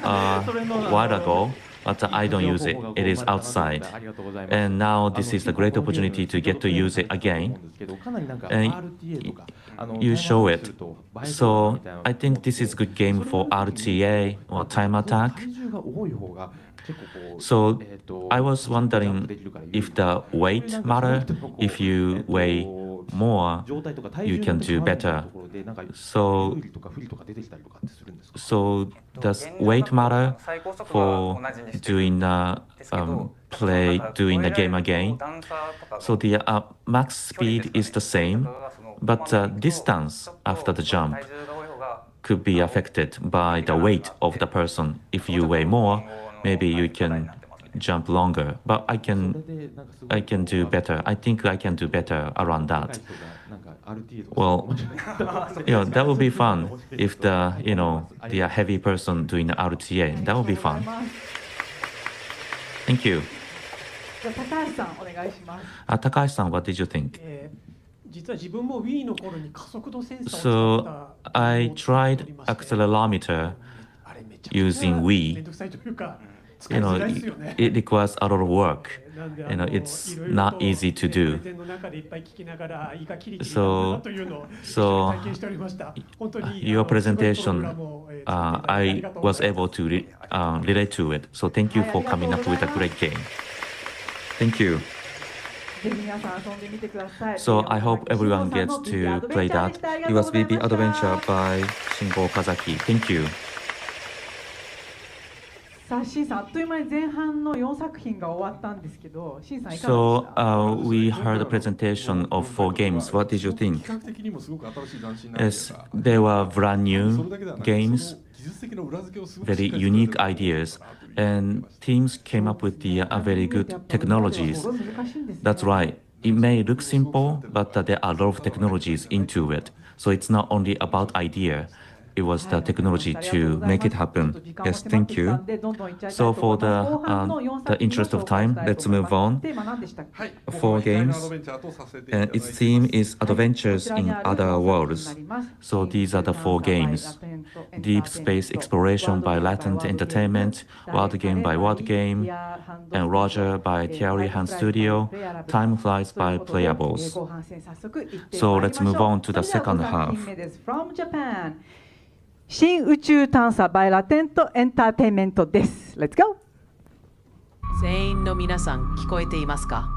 a while ago, but I don't use it. It is outside. And now this is a great opportunity to get to use it again. And you show it. So I think this is a good game for RTA or time attack. So I was wondering if the weight matter. If you weigh more, you can do better. So does weight matter for doing doing the game again? So the max speed is the same, but distance after the jump could be affected by the weight of the person. If you weigh more, maybe you can jump longer, but I can do better. I think I can do better around that. Well, that would be fun if the heavy person doing the RTA. That would be fun. Thank you. Takahashi-san, what did you think? So I tried accelerometer using Wii. It requires a lot of work. It's not easy to do. So your presentation, I was able to relate to it. So thank you for coming up with a great game. Thank you. So I hope everyone gets to play that. It was BB Adventure by Shingo Okazaki. Thank you. So we heard a presentation of 4 games. What did you think? Yes, they were brand new games, very unique ideas, and teams came up with the very good technologies. That's right. It may look simple, but there are a lot of technologies into it. So it's not only about idea. It was the technology to make it happen. Yes, thank you. So for the interest of time, let's move on. 4 games. Its theme is Adventures in Other Worlds. So these are the 4 games. Deep Space Exploration by Latent Entertainment, Wild Game by Wild Game, and Roger by Theory Hand Studio, Time Flies by Playables. So let's move on to the second half. 新宇宙探査 by ラテントエンターテインメントです。Let's go! 全員の皆さん聞こえていますか？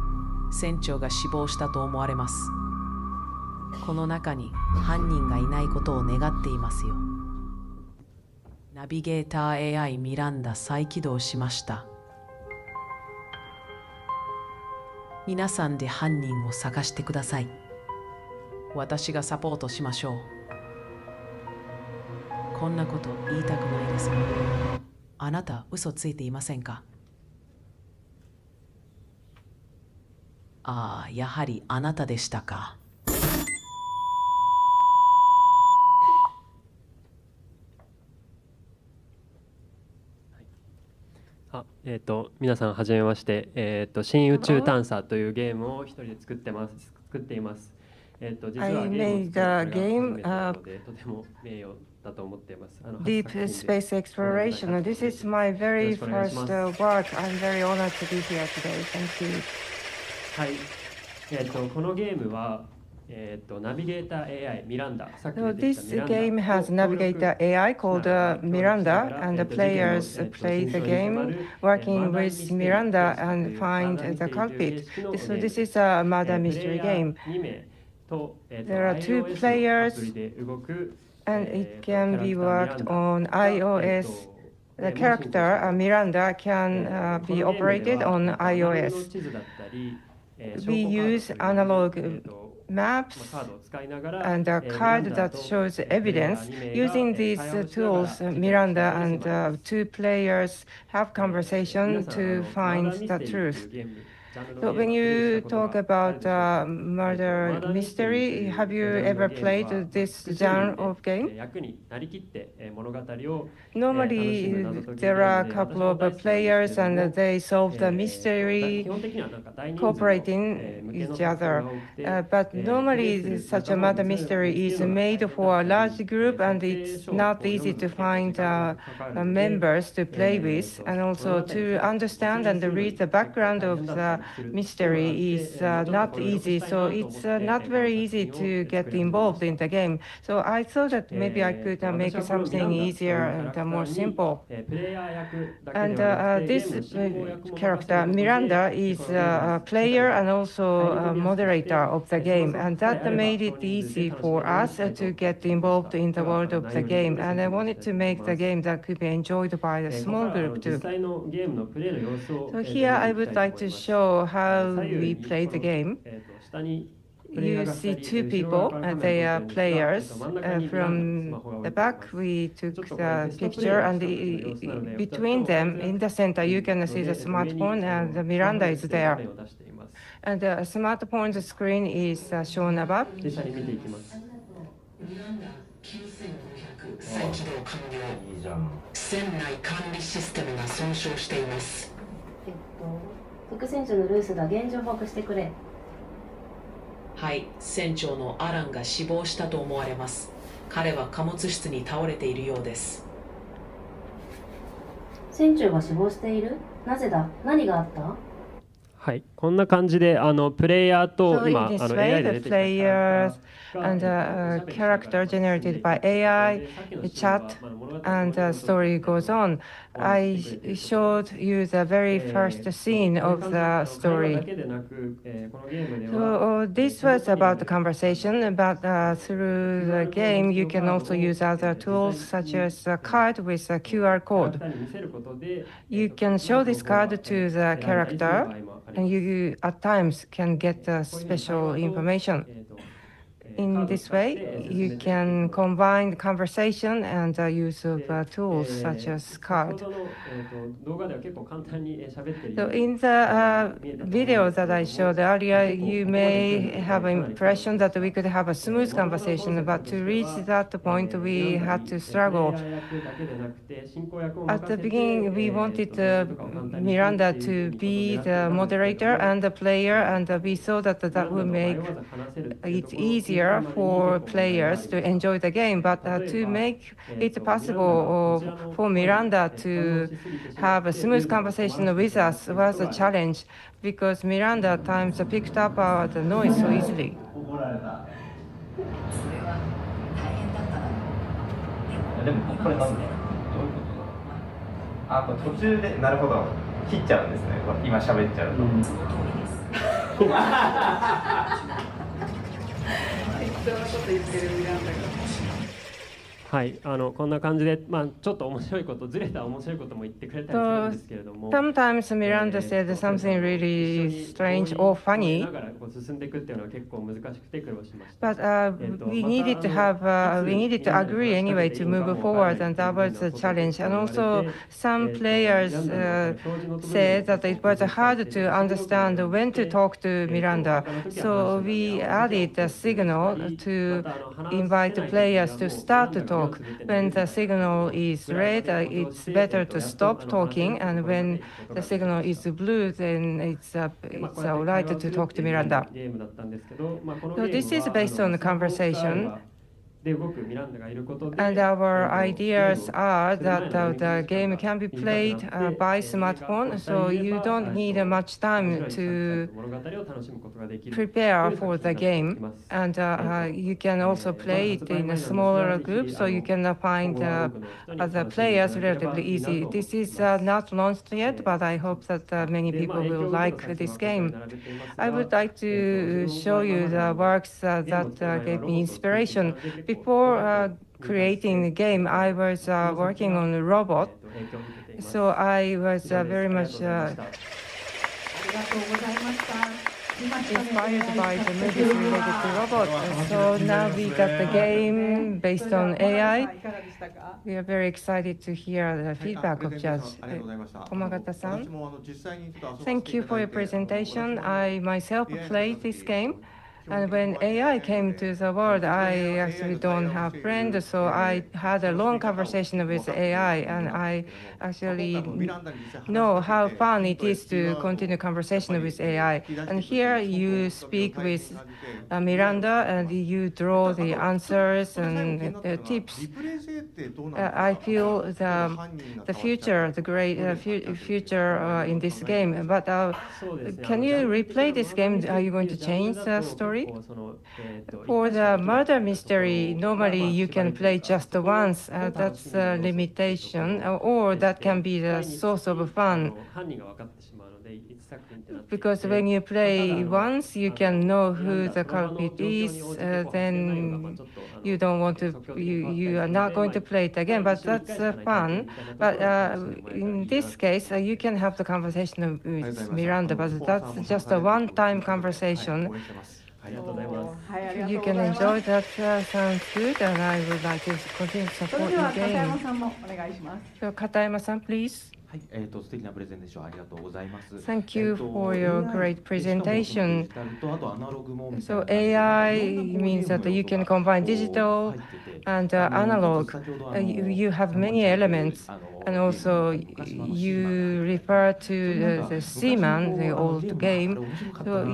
船長が死亡したと思われます。この中に犯人がいないことを願っていますよ。ナビゲーター AI ミランダ再起動しました。皆さんで犯人を探してください。私がサポートしましょう。こんなこと言いたくないですが、あなた嘘ついていませんか？ああ、やはりあなたでしたか。皆さんはじめまして、新宇宙探査というゲームを一人で作っています。実はゲームを作るのが初めてなので、とても名誉だと思っています。Deep Space Exploration. This is my very first work. I'm very honored to be here today. Thank you. はい。このゲームはナビゲーター AI ミランダ。So this game has navigator AI called Miranda, and the players play the game working with Miranda and find the culprit. So this is a murder mystery game. There are 2 players, and it can be worked on iOS. The character Miranda can be operated on iOS. We use analog maps and a card that shows evidence. Using these tools, Miranda and two players have conversation to find the truth. So when you talk about murder mystery, have you ever played this genre of game? Normally, there are a couple of players and they solve the mystery, cooperating each other. But normally, such a murder mystery is made for a large group, and it's not easy to find members to play with, and also to understand and read the background of the mystery is not easy. So it's not very easy to get involved in the game. So I thought that maybe I could make something easier and more simple. And this character, Miranda, is a player and also a moderator of the game. And that made it easy for us to get involved in the world of the game. And I wanted to make the game that could be enjoyed by a small group too. So here I would like to show how we play the game. You see two people, they are players. From the back, we took the picture, and between them, in the center, you can see the smartphone, and the Miranda is there. And the smartphone screen is shown above. 副船長のルースが現状報告してくれ。はい、船長のアランが死亡したと思われます。彼は貨物室に倒れているようです。船長が死亡している？なぜだ？何があった？はい、こんな感じでプレイヤーと今 AI で出てきた players and character generated by AI, chat, and the story goes on. I showed you the very first scene of the story. So this was about the conversation, but through the game you can also use other tools such as a card with a QR code. You can show this card to the character, and you at times can get special information. In this way, you can combine the conversation and the use of tools such as card. So in the video that I showed earlier, you may have an impression that we could have a smooth conversation, but to reach that point, we had to struggle. At the beginning, we wanted Miranda to be the moderator and the player, and we thought that that would make it easier for players to enjoy the game, but to make it possible for Miranda to have a smooth conversation with us was a challenge, because Miranda at times picked up the noise so easily. でもこれなんでどういうことだ？これ途中でなるほど切っちゃうんですね。今喋っちゃうと。はい、こんな感じで、ちょっと面白いこと、ずれた面白いことも言ってくれたりするんですけれども。Sometimes Miranda said something really strange or funny. ながら進んでいくっていうのは結構難しくて苦労しました。But we needed to agree anyway to move forward, and that was a challenge. And also, some players said that it was hard to understand when to talk to Miranda. So we added a signal to invite the players to start to talk. When the signal is red, it's better to stop talking, and when the signal is blue, then it's all right to talk to Miranda. So this is based on the conversation. And our ideas are that the game can be played by smartphone, so you don't need much time to prepare for the game. And you can also play it in a smaller group, so you can find other players relatively easy. This is not launched yet, but I hope that many people will like this game. I would like to show you the works that gave me inspiration. Before creating the game, I was working on a robot, so I was very much inspired by the movies related to robots. So now we got the game based on AI. We are very excited to hear the feedback of Judge Komagata-san. Thank you for your presentation. I myself played this game. And when AI came to the world, I actually don't have friends, so I had a long conversation with AI, and I actually know how fun it is to continue conversation with AI. And here you speak with Miranda, and you draw the answers and the tips. I feel the future, the great future in this game. But can you replay this game? Are you going to change the story? For the murder mystery, normally you can play just once. That's a limitation, or that can be the source of fun. Because when you play once, you can know who the culprit is. Then you don't want to, you are not going to play it again. But that's fun. But in this case, you can have the conversation with Miranda, but that's just a one-time conversation. You can enjoy that. Sounds good, and I would like to continue to support your game. So, Katayama-san, please. Thank you for your great presentation. So AI means that you can combine digital and analog. You have many elements, and also you refer to the Seaman, the old game. So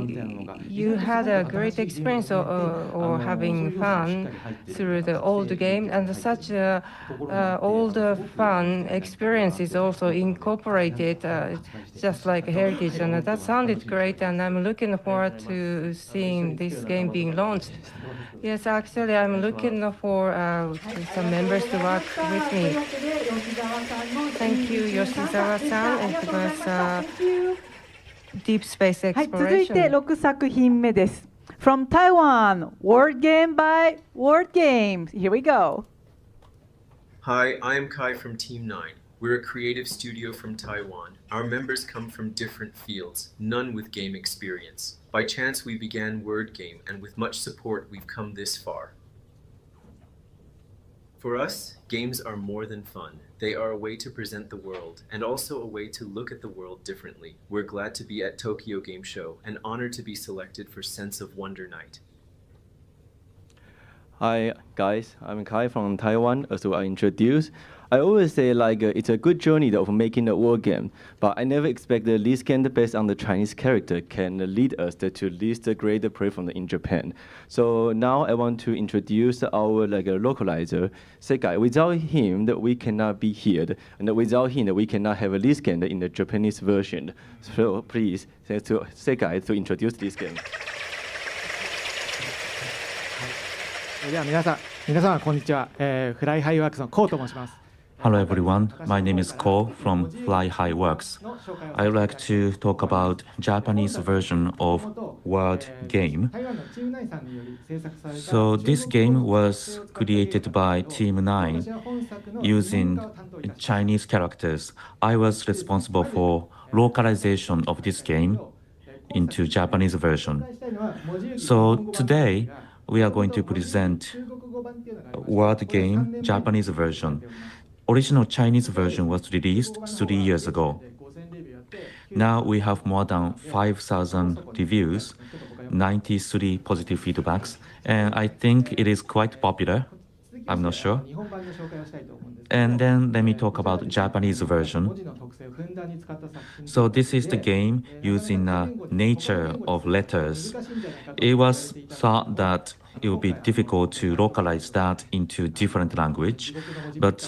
you had a great experience or having fun through the old game, and such old fun experience is also incorporated just like heritage, and that sounded great, and I'm looking forward to seeing this game being launched. Yes, actually, I'm looking for some members to work with me. Thank you, Yoshizawa-san. It was deep space exploration. 続いて6作品目です。From Taiwan, Word Game by Word Games. Here we go. Hi, I'm Kai from Team 9. We're a creative studio from Taiwan. Our members come from different fields, none with game experience. By chance, we began Word Game, and with much support, we've come this far. For us, games are more than fun. They are a way to present the world, and also a way to look at the world differently. We're glad to be at Tokyo Game Show, and honored to be selected for Sense of Wonder Night. Hi guys, I'm Kai from Taiwan. As I introduced, I always say it's a good journey of making a war game, but I never expected this game based on the Chinese character can lead us to list a great platform in Japan. So now I want to introduce our localizer, Sekai. Without him, we cannot be here, and without him, we cannot have this game in the Japanese version. So please, thanks to Sekai to introduce this game. では皆さんこんにちは。フライハイワークスのコウと申します。Hello everyone, my name is Ko from Fly High Works. I would like to talk about Japanese version of Word Game. So this game was created by Team 9 using Chinese characters. I was responsible for localization of this game into Japanese version. So today we are going to present Word Game Japanese version. Original Chinese version was released 3 years ago. Now we have more than 5,000 reviews, 93 positive feedbacks, and I think it is quite popular. I'm not sure. And then let me talk about Japanese version. So this is the game using nature of letters. It was thought that it would be difficult to localize that into different language, but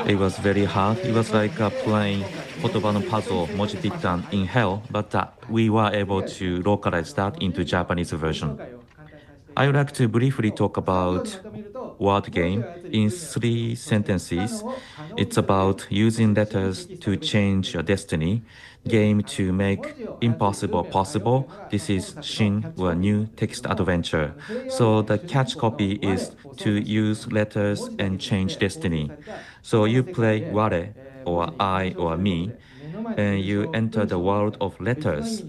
it was very hard. It was like playing Kotoba no puzzle, Moji Pittan in hell, but we were able to localize that into Japanese version. I would like to briefly talk about Word Game in 3 sentences. It's about using letters to change your destiny, game to make impossible possible. This is Shin, or new text adventure. So the catch copy is to use letters and change destiny. So you play ware, or I, or me, and you enter the world of letters.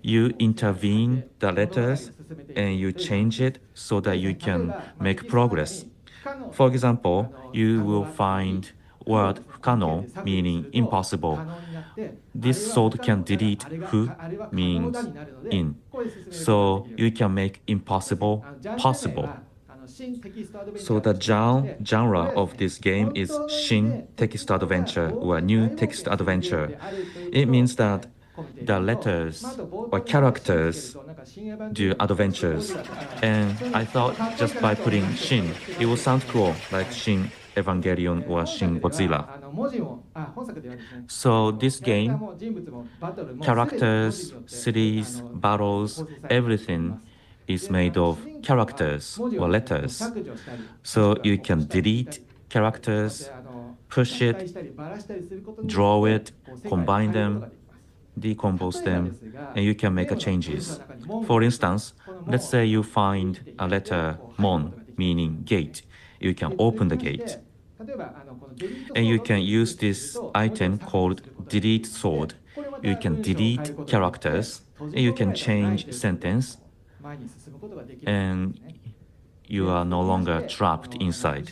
You intervene the letters and you change it so that you can make progress. For example, you will find word "kano" meaning impossible. This sword can delete "fu" means in. So you can make impossible possible. So the genre of this game is Shin Text Adventure or New Text Adventure. It means that the letters or characters do adventures. And I thought just by putting Shin, it will sound cool, like Shin Evangelion or Shin Godzilla. So this game, characters, cities, battles, everything is made of characters or letters. So you can delete characters, push it, draw it, combine them, decompose them, and you can make changes. For instance, let's say you find a letter mon, meaning gate. You can open the gate. And you can use this item called delete sword. You can delete characters, and you can change sentence, and you are no longer trapped inside.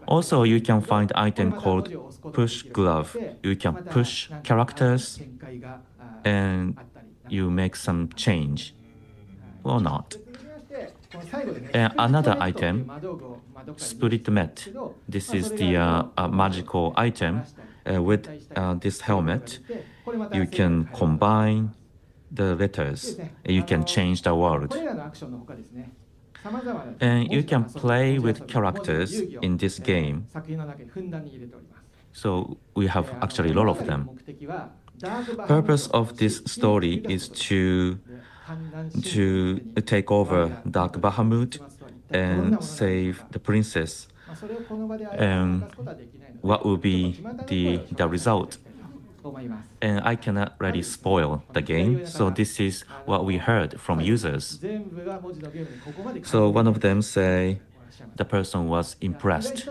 Also, you can find item called push glove. You can push characters and you make some change or not. And another item, spirit met. This is the magical item with this helmet. You can combine the letters. You can change the world. And you can play with characters in this game. So we have actually a lot of them. Purpose of this story is to take over Dark Bahamut and save the princess. And what will be the result? And I cannot really spoil the game, so this is what we heard from users. So one of them say the person was impressed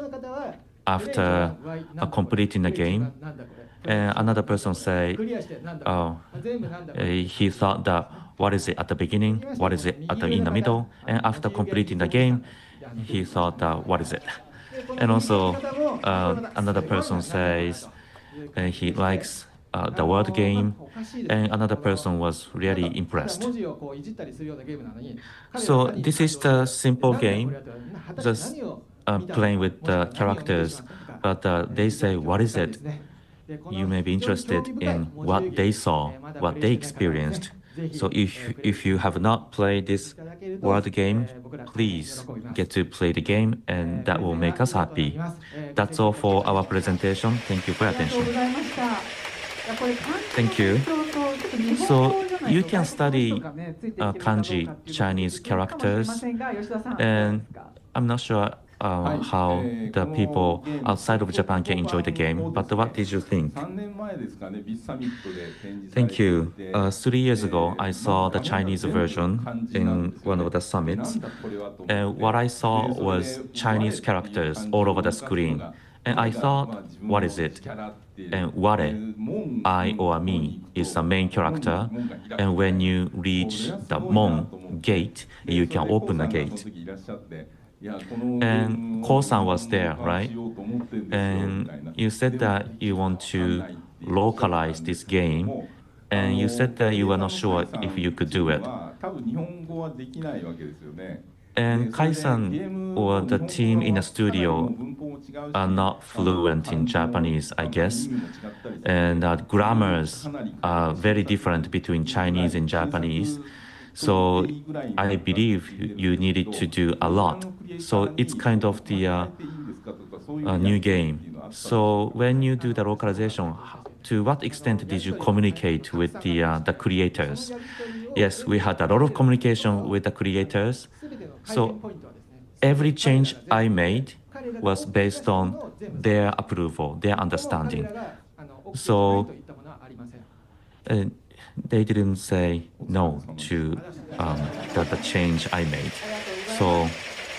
after completing the game, and another person say, he thought that what is it at the beginning, what is it in the middle, and after completing the game, he thought that what is it? And also another person says he likes the word game, and another person was really impressed. So this is the simple game, just playing with the characters, but they say, what is it? You may be interested in what they saw, what they experienced. So if you have not played this word game, please get to play the game, and that will make us happy. That's all for our presentation. Thank you for your attention. Thank you. So you can study kanji, Chinese characters, and I'm not sure how the people outside of Japan can enjoy the game, but what did you think? Thank you. 3 years ago, I saw the Chinese version in one of the summits, and what I saw was Chinese characters all over the screen. And I thought, what is it? And ware, I or me, is the main character. And when you reach the mon, gate, you can open the gate. And Ko-san was there, right? And you said that you want to localize this game, and you said that you were not sure if you could do it. And Kai-san or the team in the studio are not fluent in Japanese, I guess. And grammars are very different between Chinese and Japanese. So I believe you needed to do a lot. So it's kind of the new game. So when you do the localization, to what extent did you communicate with the creators? Yes, we had a lot of communication with the creators. So every change I made was based on their approval, their understanding. So they didn't say no to the change I made. So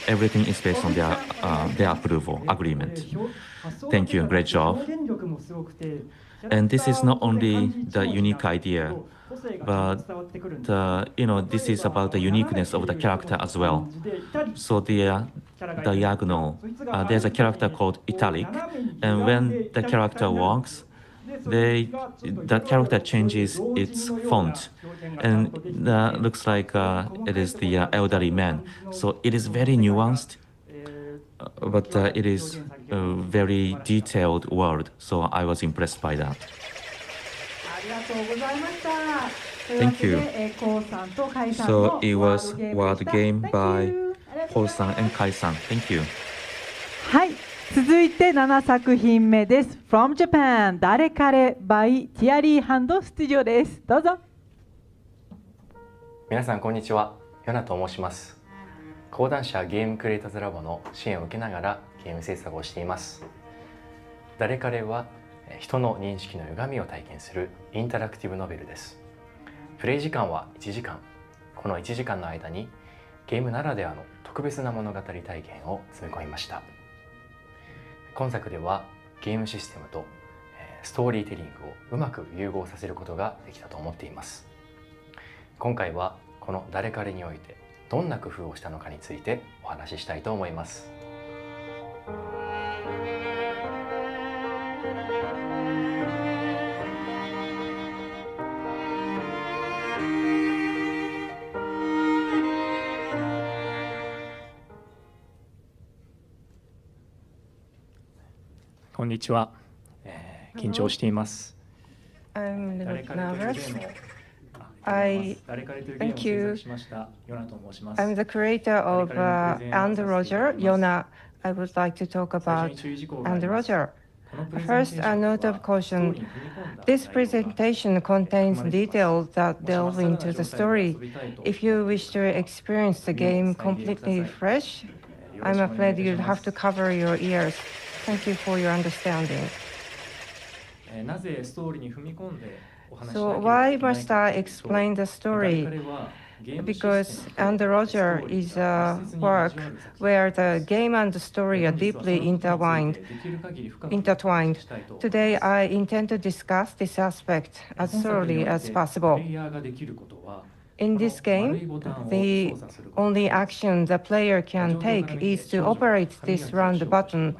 everything is based on their approval agreement. Thank you, great job. And this is not only the unique idea, but this is about the uniqueness of the character as well. So the diagonal, there's a character called italic, and when the character walks, the character changes its font, and looks like it is the elderly man. So it is very nuanced, but it is a very detailed word. So I was impressed by that. Thank you. So it was word game by Paul-san and Kai-san. Thank you. はい、続いて7作品目です。From Japan 誰彼 by ティアリーハンドスタジオです。どうぞ。皆さんこんにちは。ヨナと申します。講談社ゲームクリエイターズラボの支援を受けながらゲーム制作をしています。誰彼は人の認識の歪みを体験するインタラクティブノベルです。プレイ時間は1時間。この1時間の間にゲームならではの特別な物語体験を詰め込みました。今作ではゲームシステムとストーリーテリングをうまく融合させることができたと思っています。今回はこの誰彼においてどんな工夫をしたのかについてお話ししたいと思います。こんにちは。緊張しています。I'm a little nervous. Thank you. I'm the creator of And Roger, Yona. I would like to talk about And Roger. First, a note of caution. This presentation contains details that delve into the story. If you wish to experience the game completely fresh, I'm afraid you'll have to cover your ears. Thank you for your understanding. So why must I explain the story? Because And Roger is a work where the game and the story are deeply intertwined. Today, I intend to discuss this aspect as thoroughly as possible. In this game, the only action the player can take is to operate this round button.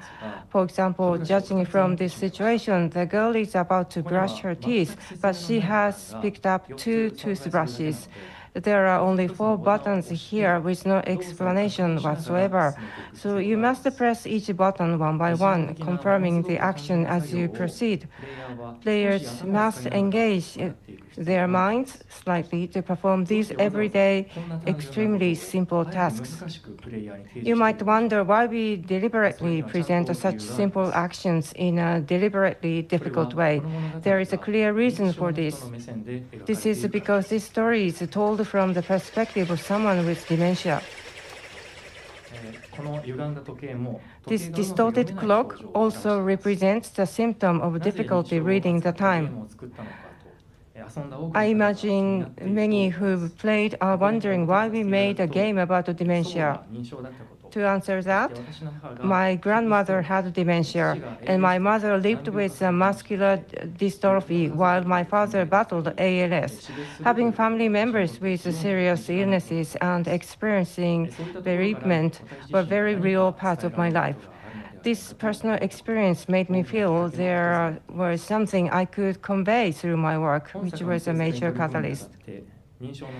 For example, judging from this situation, the girl is about to brush her teeth, but she has picked up 2 toothbrushes. There are only 4 buttons here with no explanation whatsoever. So you must press each button one by one, confirming the action as you proceed. Players must engage their minds slightly to perform these everyday, extremely simple tasks. You might wonder why we deliberately present such simple actions in a deliberately difficult way. There is a clear reason for this. This is because this story is told from the perspective of someone with dementia. This distorted clock also represents the symptom of difficulty reading the time. I imagine many who played are wondering why we made a game about dementia. To answer that, my grandmother had dementia, and my mother lived with muscular dystrophy while my father battled ALS. Having family members with serious illnesses and experiencing bereavement were very real parts of my life. This personal experience made me feel there was something I could convey through my work, which was a major catalyst.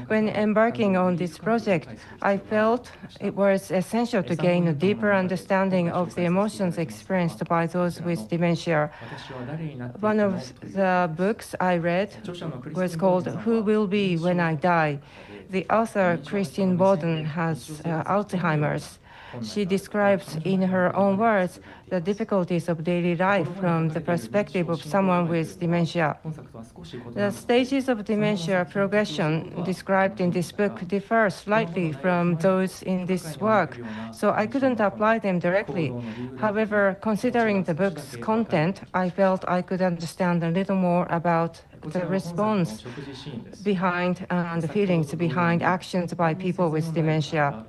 When embarking on this project, I felt it was essential to gain a deeper understanding of the emotions experienced by those with dementia. One of the books I read was called Who Will Be When I Die? The author, Christine Borden, has Alzheimer's. She describes in her own words the difficulties of daily life from the perspective of someone with dementia. The stages of dementia progression described in this book differ slightly from those in this work, so I couldn't apply them directly. However, considering the book's content, I felt I could understand a little more about the response behind and the feelings behind actions by people with dementia.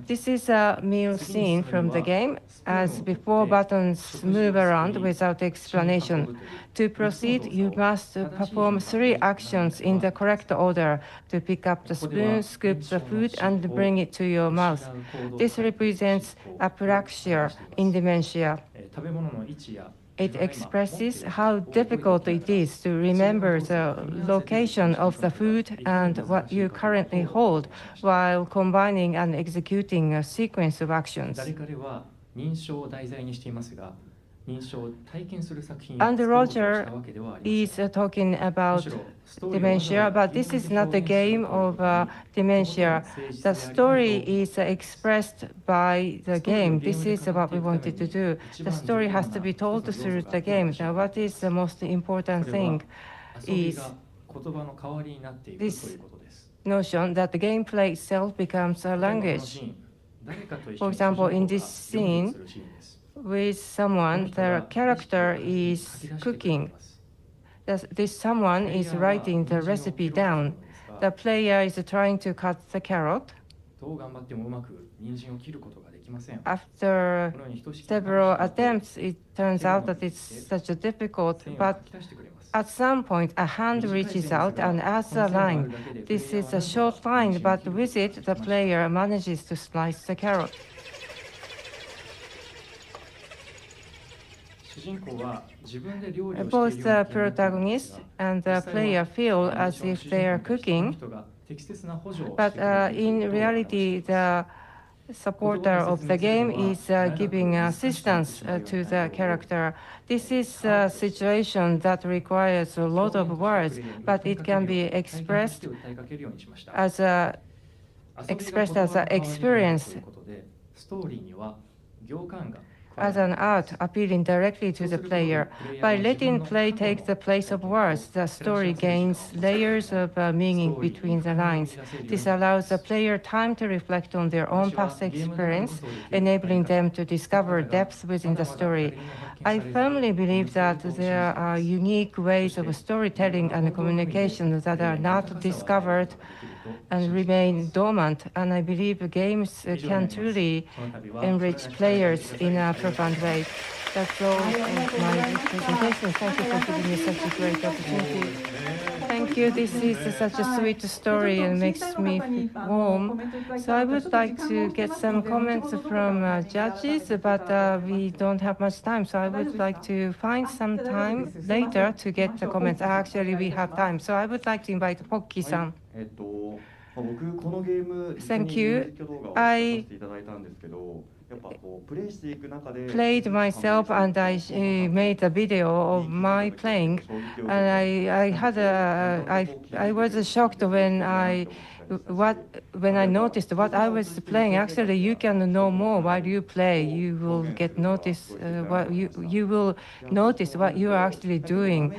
This is a meal scene from the game. As before, buttons move around without explanation. To proceed, you must perform 3 actions in the correct order: to pick up the spoon, scoop the food, and bring it to your mouth. This represents apraxia in dementia. It expresses how difficult it is to remember the location of the food and what you currently hold while combining and executing a sequence of actions. And Roger is talking about dementia, but this is not a game of dementia. The story is expressed by the game. This is what we wanted to do. The story has to be told through the game. Now, what is the most important thing is this notion that the gameplay itself becomes a language. For example, in this scene, with someone, the character is cooking. This someone is writing the recipe down. The player is trying to cut the carrot. After several attempts, it turns out that it's such a difficult, but at some point, a hand reaches out and adds a line. This is a short line, but with it, the player manages to slice the carrot. Both the protagonist and the player feel as if they are cooking, but in reality, the supporter of the game is giving assistance to the character. This is a situation that requires a lot of words, but it can be expressed as an experience, as an art appealing directly to the player. By letting play take the place of words, the story gains layers of meaning between the lines. This allows the player time to reflect on their own past experience, enabling them to discover depth within the story. I firmly believe that there are unique ways of storytelling and communication that are not discovered and remain dormant, and I believe games can truly enrich players in a profound way. That's all of my presentation. Thank you for giving me such a great opportunity. Thank you. This is such a sweet story and makes me warm. So I would like to get some comments from judges, but we don't have much time. So I would like to find some time later to get the comments. Actually, we have time. So I would like to invite Pocky-san. Thank you. I played myself and I made a video of my playing, and I was shocked when I noticed what I was playing. Actually, you can know more while you play. You will get notice you will notice what you are actually doing.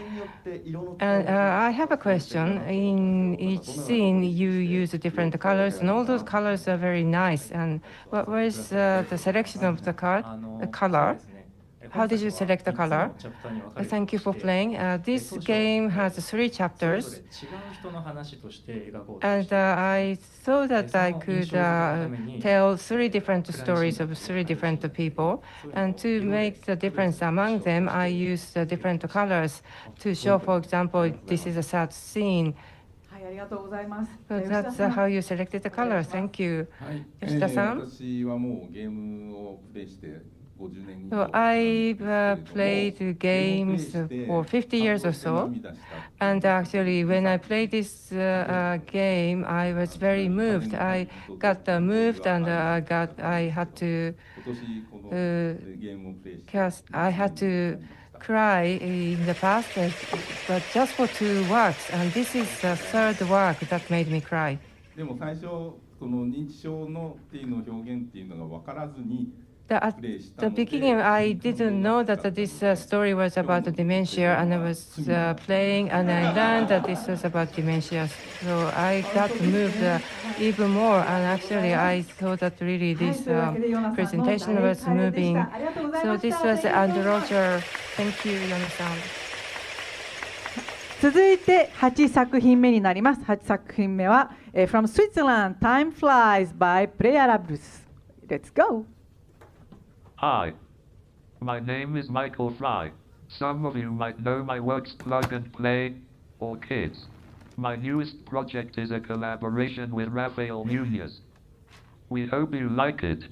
And I have a question. In each scene, you use different colors, and all those colors are very nice. And what was the selection of the color? How did you select the color? Thank you for playing. This game has 3 chapters, and I thought that I could tell 3 different stories of 3 different people, and to make the difference among them, I used different colors to show, for example, this is a sad scene. But that's how you selected the color. Thank you. Yoshida-san? So I've played games for 50 years or so, and actually when I played this game, I was very moved. I got moved, and I had to cry in the past, but just for 2 works, and this is the 3rd work that made me cry. At the beginning, I didn't know that this story was about dementia, and I was playing, and I learned that this was about dementia. So I got moved even more, and actually I thought that really this presentation was moving. So this was Andrew Roger. Thank you, Yami-san. 続いて8作品目になります。8作品目は、From Switzerland, Time Flies by Playarables. Let's go! Hi, my name is Michael Fry. Some of you might know my works Plug and Play or Kids. My newest project is a collaboration with Rafael Nunez. We hope you like it.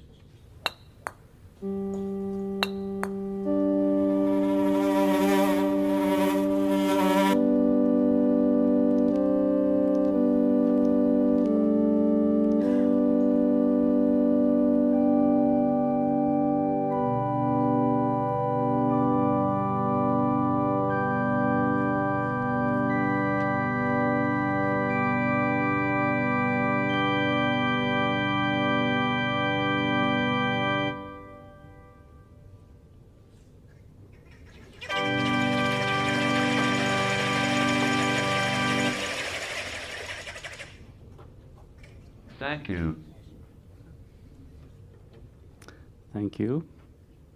Thank you. Thank you.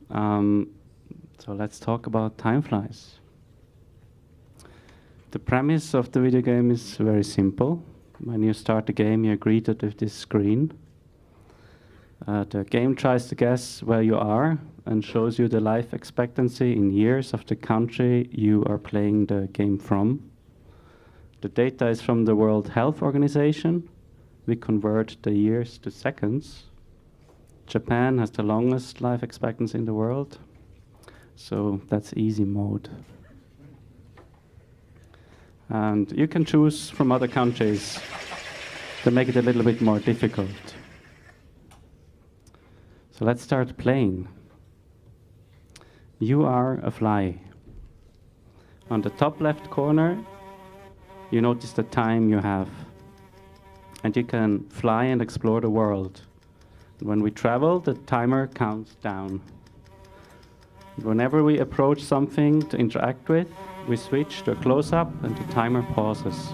So let's talk about Time Flies. The premise of the video game is very simple. When you start the game, you're greeted with this screen. The game tries to guess where you are and shows you the life expectancy in years of the country you are playing the game from. The data is from the World Health Organization. We convert the years to seconds. Japan has the longest life expectancy in the world, so that's easy mode. And you can choose from other countries to make it a little bit more difficult. So let's start playing. You are a fly. On the top left corner, you notice the time you have. And you can fly and explore the world. When we travel, the timer counts down. Whenever we approach something to interact with, we switch to a close-up and the timer pauses.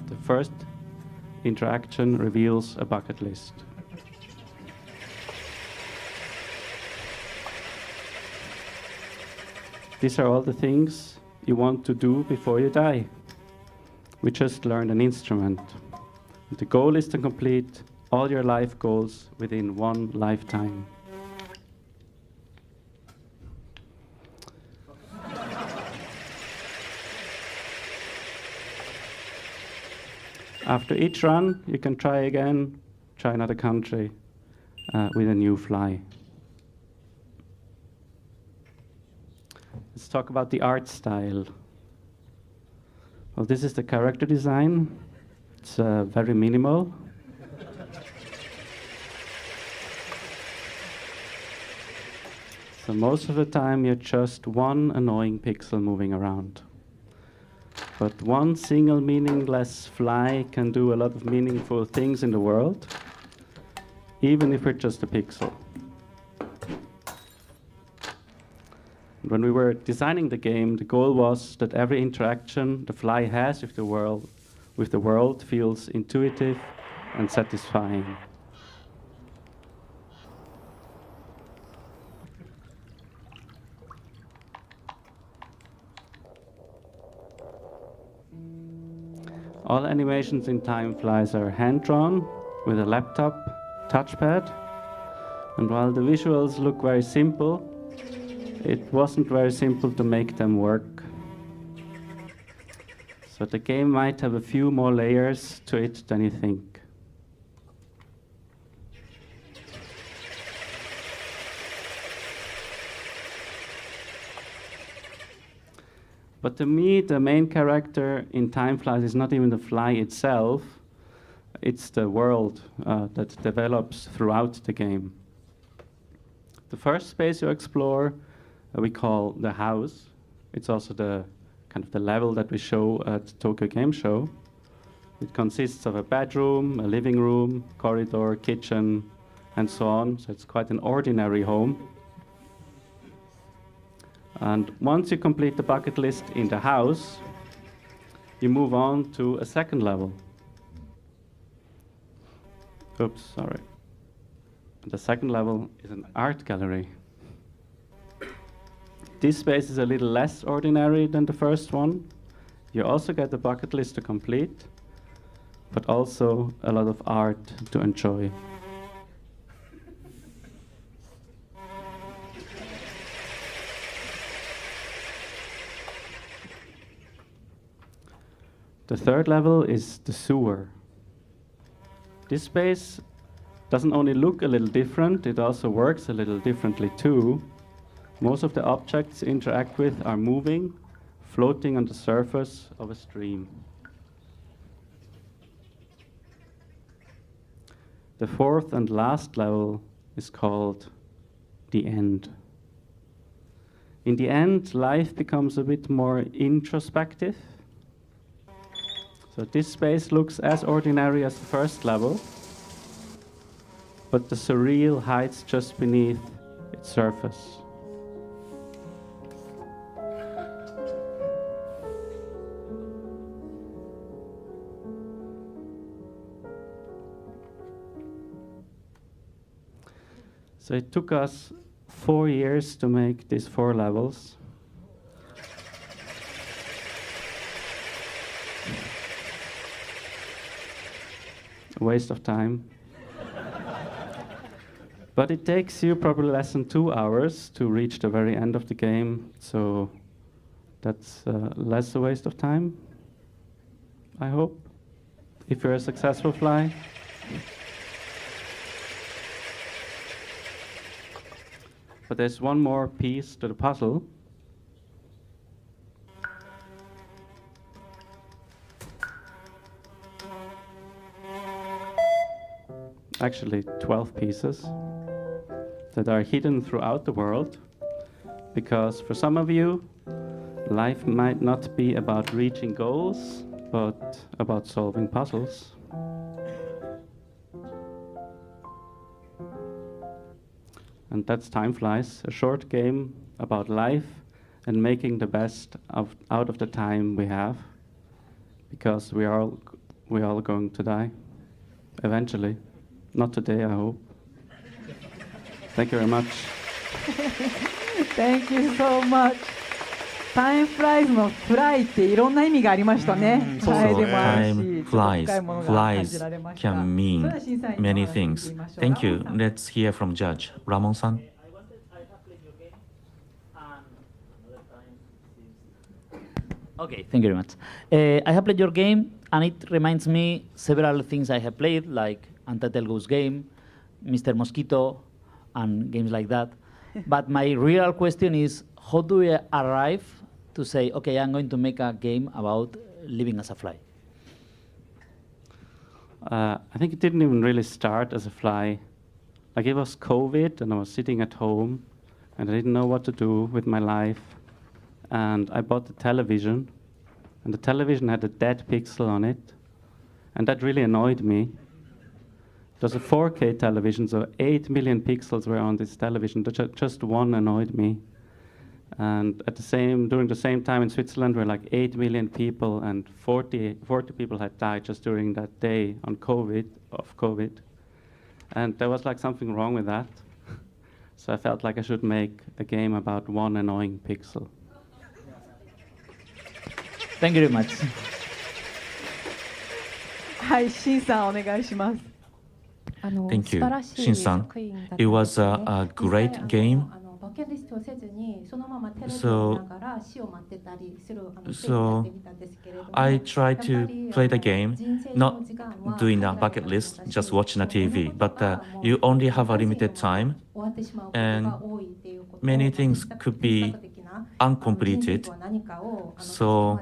The first interaction reveals a bucket list. These are all the things you want to do before you die. We just learned an instrument. The goal is to complete all your life goals within one lifetime. After each run, you can try again, try another country with a new fly. Let's talk about the art style. Well, this is the character design. It's very minimal. So most of the time you're just one annoying pixel moving around. But one single meaningless fly can do a lot of meaningful things in the world, even if we're just a pixel. When we were designing the game, the goal was that every interaction the fly has with the world feels intuitive and satisfying. All animations in Time Flies are hand-drawn with a laptop touchpad. And while the visuals look very simple, it wasn't very simple to make them work. So the game might have a few more layers to it than you think. But to me, the main character in Time Flies is not even the fly itself, it's the world that develops throughout the game. The first space you explore we call the house. It's also the kind of the level that we show at Tokyo Game Show. It consists of a bedroom, a living room, corridor, kitchen, and so on. So it's quite an ordinary home. And once you complete the bucket list in the house, you move on to a second level. Oops, sorry. The second level is an art gallery. This space is a little less ordinary than the first one. You also get the bucket list to complete, but also a lot of art to enjoy. The third level is the sewer. This space doesn't only look a little different, it also works a little differently too. Most of the objects you interact with are moving, floating on the surface of a stream. The fourth and last level is called the end. In the end, life becomes a bit more introspective. So this space looks as ordinary as the first level, but the surreal hides just beneath its surface. So it took us 4 years to make these 4 levels. A waste of time. But it takes you probably less than 2 hours to reach the very end of the game, so that's less a waste of time, I hope, if you're a successful fly. But there's one more piece to the puzzle. Actually 12 pieces that are hidden throughout the world, because for some of you, life might not be about reaching goals, but about solving puzzles. And that's Time Flies, a short game about life and making the best out of the time we have, because we're all going to die, eventually. Not today, I hope. Thank you very much. Thank you so much. Time flies の fly っていろんな意味がありましたね。Time flies. Flies can mean many things. Thank you. Let's hear from Judge Ramon-san. Okay, thank you very much. I have played your game, and it reminds me several things I have played, like Untitled Goose Game, Mr. Mosquito, and games like that. But my real question is, how do we arrive to say, okay, I'm going to make a game about living as a fly? I think it didn't even really start as a fly. Like, it was COVID, and I was sitting at home, and I didn't know what to do with my life. And I bought the television, and the television had a dead pixel on it, and that really annoyed me. It was a 4K television, so 8 million pixels were on this television. Just one annoyed me. And during the same time in Switzerland, were like 8 million people, and 40 people had died just during that day of COVID. And there was like something wrong with that. So I felt like I should make a game about one annoying pixel. Thank you very much. はい、シンさんお願いします。Thank you, Shin-san. It was a great game. So I tried to play the game, not doing a bucket list, just watching a TV. But you only have a limited time, and many things could be uncompleted. So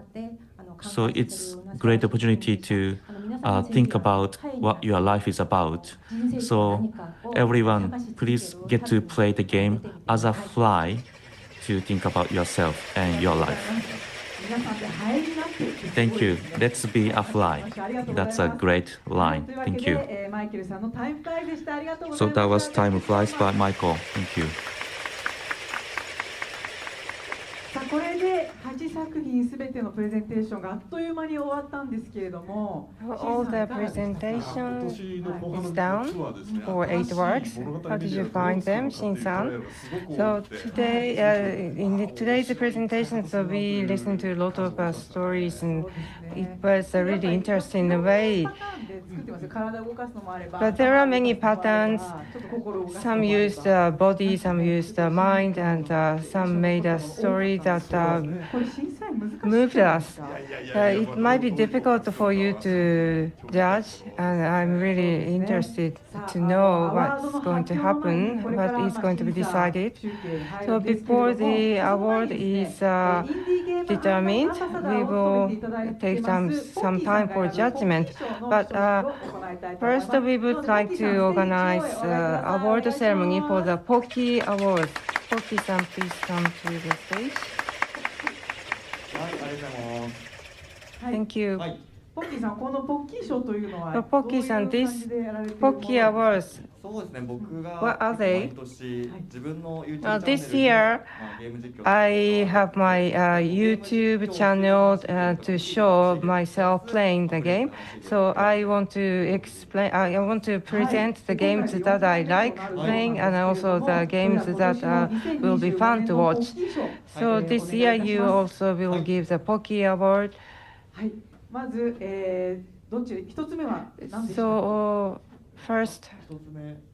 it's great opportunity to think about what your life is about. So everyone, please get to play the game as a fly to think about yourself and your life. Thank you. Let's be a fly. That's a great line. Thank you. So that was Time Flies by Michael. Thank you. さあこれで8作品すべてのプレゼンテーションがあっという間に終わったんですけれども、 All the presentation is down for 8 works. How did you find them, Shin-san? So today, in today's presentation, so we listened to a lot of stories, and it was a really interesting way. But there are many patterns. Some used body, some used mind, and some made a story that moved us. It might be difficult for you to judge, and I'm really interested to know what's going to happen, what is going to be decided. So before the award is determined, we will take some time for judgment. But first, we would like to organize award ceremony for the Pocky Award. Pocky-san, please come to the stage. Thank you. Pocky-san, このポッキー賞というのは So Pocky-san, this Pocky Awards, そうですね、僕が what are they? 毎年自分の YouTube チ This ャンネル year, ゲーム実況 I have my YouTube channel to show myself playing the game. So I want to explain, I want to present the games that I like playing and also the games that will be fun to watch. So this year you also will give the Pocky Award. まず、どっち一つ目は何でした So first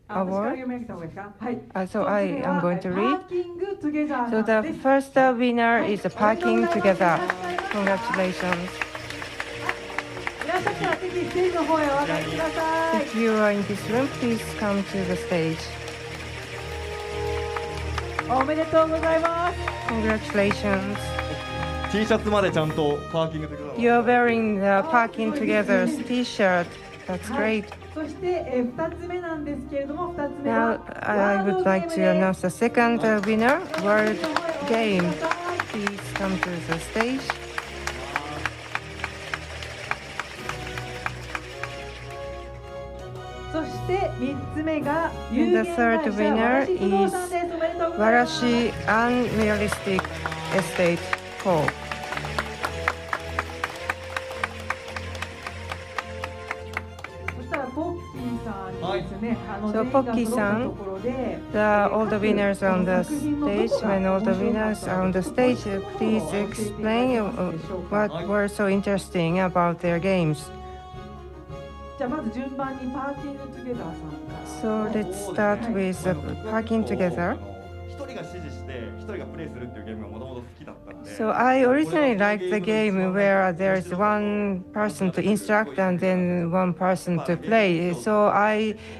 award. So I am going to read. So the first winner is Parking Together. Congratulations. いらっしゃったらぜひステージの方へお上がりください。 If you are in this room, please come to the stage. おめでとうございます。 Congratulations. T シャツまでちゃんとパーキングでください。 You're wearing the Parking Together T-shirt. That's great. そして、2つ目なんですけれども、2つ目 Now は I would like to announce the second winner, Word Game. Please come to the stage. そして3つ目が And the third winner is わらし Unrealistic Estate Co. そしたらポッキーさんにですね、So Pocky-san, all the winners on the stage, when all the winners are on the stage, please explain what were so interesting about their games. じゃあまず順番にパーキングトゥゲザーさんから So let's start with Parking Together. 一人が指示して一人がプレイするっていうゲームがもともと好きだったんで。 So I originally liked the game where there's one person to instruct and then one person to play. So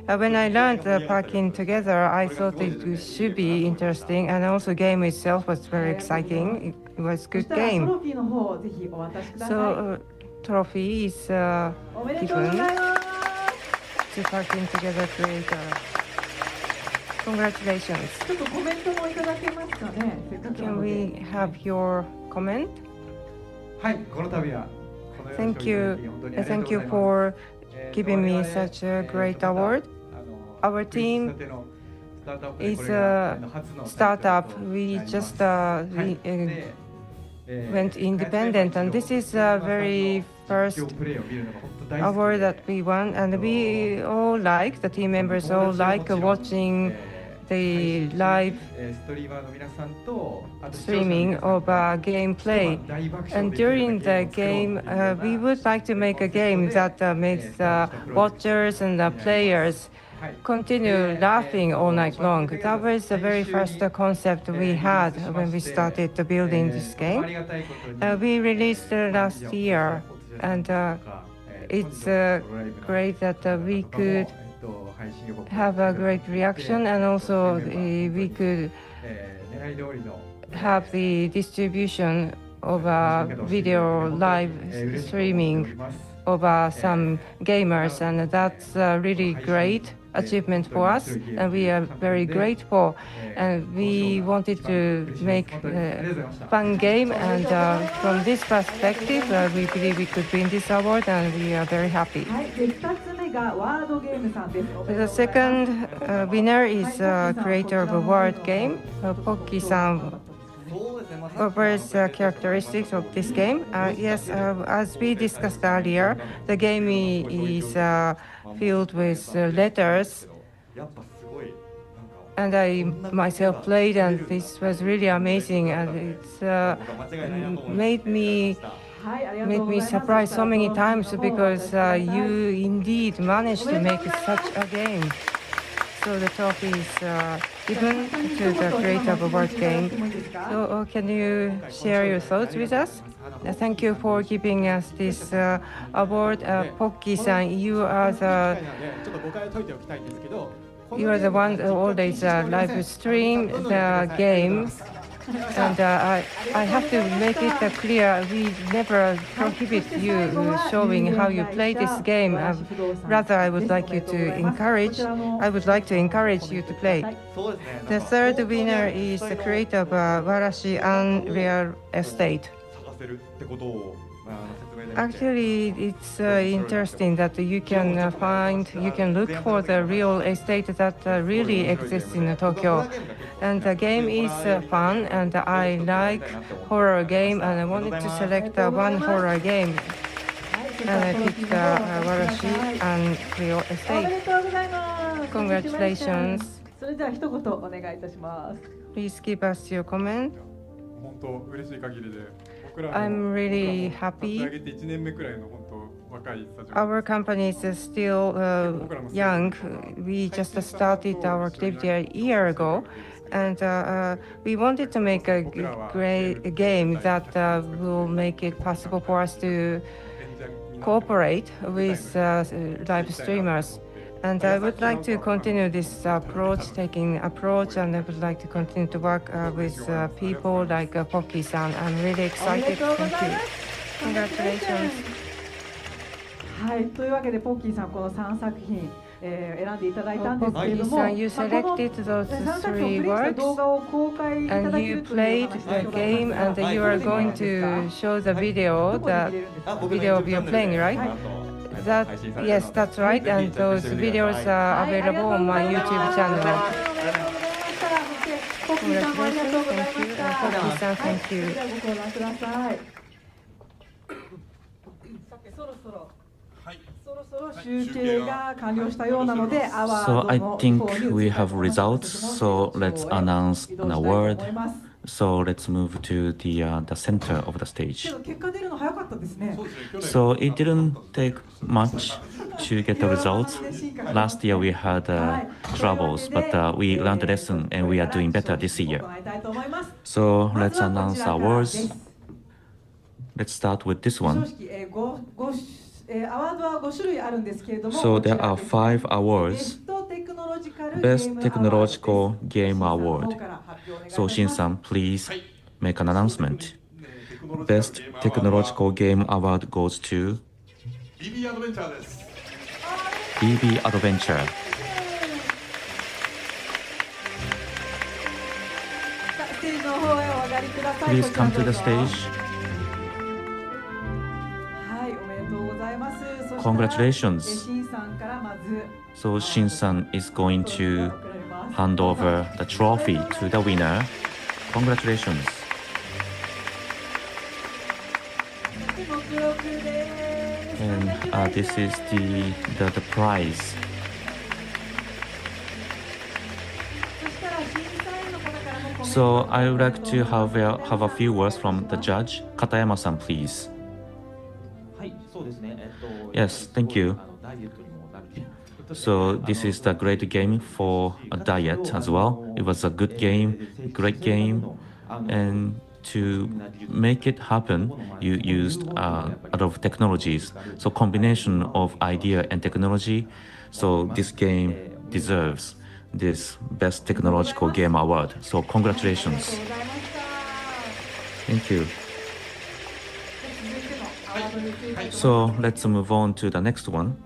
when I learned Parking Together, I thought it should be interesting, and also the game itself was very exciting. It was a good トロ game. フィーの方をぜひお渡しください。 So trophy is おめでとうご given ざいます。 to Parking Together creator. Congratulations. ちょっとコメントもいただけますかね。せっかくな Can ので we have your comment? はい、この度はこのように Thank you. 本当にありがとう Thank ご you ざいます。for giving me such a great award. Our team is a startup. We just went independent, and this is the very first award that we won, and we all like, the team members all like watching the live streaming of gameplay. And during the game, we would like to make a game that makes the watchers and the players continue laughing all night long. That was the very first concept we had when we started building this game. We released last year, and it's great that we could have a great reaction, and also we could have the distribution of a video live streaming of some gamers, and that's a really great achievement for us, and we are very grateful. And we wanted to make a fun game, and from this perspective, we believe we could win this award, and we are very happy. はい、で2つ目がワードゲームさんです。おめ The でとうございます。 second winner is creator of a word game, Pocky-san. various characteristics of this game. Yes, as we discussed earlier, the game is filled with letters. And I myself played, and this was really amazing, and it's made me surprised so many times because you indeed managed to make such a game. So the trophy is given to the creator of a board game. So can you share your thoughts with us? Thank you for giving us this award. Pocky-san, you are the one who always live stream the game. And I have to make it clear, we never prohibit you showing how you play this game. Rather, I would like to encourage you to play. The third winner is the creator of Warashi and Real Estate. Actually, it's interesting that you can look for the real estate that really exists in Tokyo. And the game is fun, and I like horror game, and I wanted to select one horror game. And I picked Warashi and Real Estate. Congratulations. Please give us your comment. I'm really happy. Our company is still young. We just started our activity a year ago, and we wanted to make a great game that will make it possible for us to cooperate with live streamers. And I would like to continue this taking approach, and I would like to continue to work with people like Pocky-san. I'm really excited. Thank you. Congratulations. はい、というわけでポッキーさんこの3作品、選んでいただいたんですけれども、 you selected those three works and you played the game and you are going to show the video of your playing, right? Yes, that's right, and those videos are available on my YouTube channel. Congratulations, thank you, and Pocky-san, thank you. So I think we have results, so let's announce an award. So let's move to the center of the stage. So it didn't take much to get the results. Last year we had troubles, but we learned a lesson and we are doing better this year. So let's announce awards. Let's start with this one. So there are 5 awards. Best Technological Game Award. So Shin-san, please make an announcement. Best Technological Game Award goes to BB Adventure. Please come to the stage. Congratulations. So Shin-san is going to hand over the trophy to the winner. Congratulations. And this is the prize. So I would like to have a few words from the judge. Katayama-san, please. Yes, thank you. So this is the great game for a diet as well. It was a good game, great game, and to make it happen, you used a lot of technologies. So combination of idea and technology. So this game deserves this Best Technological Game Award. So congratulations. Thank you. So let's move on to the next one.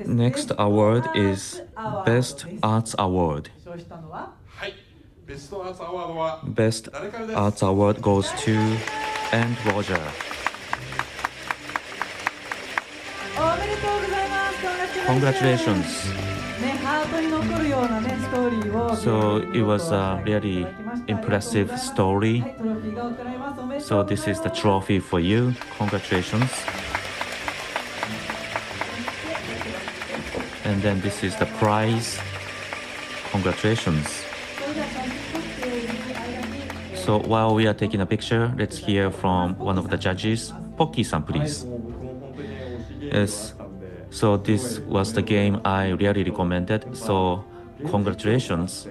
Next award is Best Arts Award. Best Arts Award goes to And Roger. Congratulations. So it was a really impressive story. So this is the trophy for you. Congratulations. And then this is the prize. Congratulations. So while we are taking a picture, let's hear from one of the judges. Pocky-san, please. Yes. So this was the game I really recommended. So congratulations.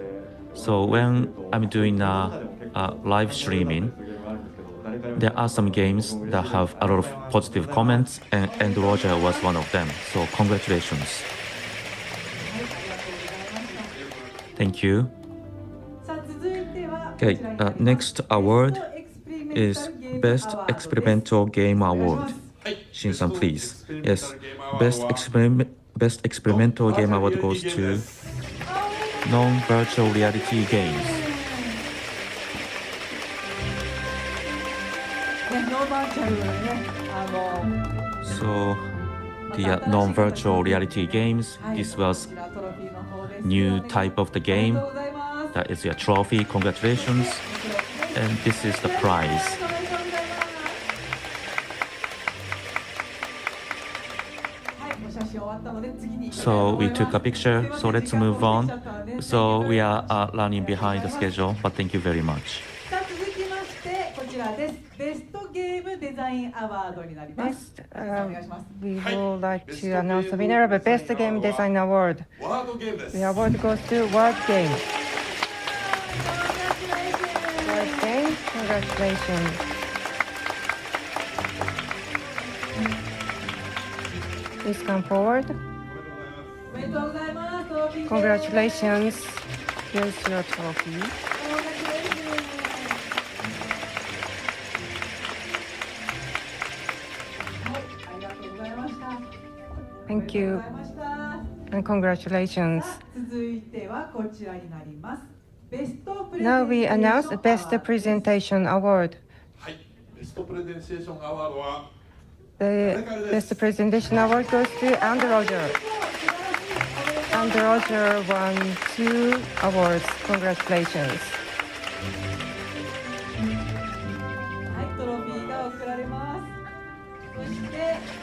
So when I'm doing live streaming, there are some games that have a lot of positive comments, and Roger was one of them. So congratulations. Thank you. Okay, next award is Best Experimental Game Award. Shin-san, please. Yes, Best Experimental Game Award goes to Non-Virtual Reality Games. So the non-virtual reality games, this was new type of the game. That is your trophy. Congratulations. And this is the prize. So we took a picture. So let's move on. So we are running behind the schedule, but thank you very much. Next, we would like to announce the winner of the Best Game Design Award. The award goes to Word Game. Word Game, congratulations. Please come forward. Congratulations. Here's your trophy. Thank you. And congratulations. Now we announce the Best Presentation Award. The Best Presentation Award goes to Andy Roger. Andy Roger won 2 awards. Congratulations.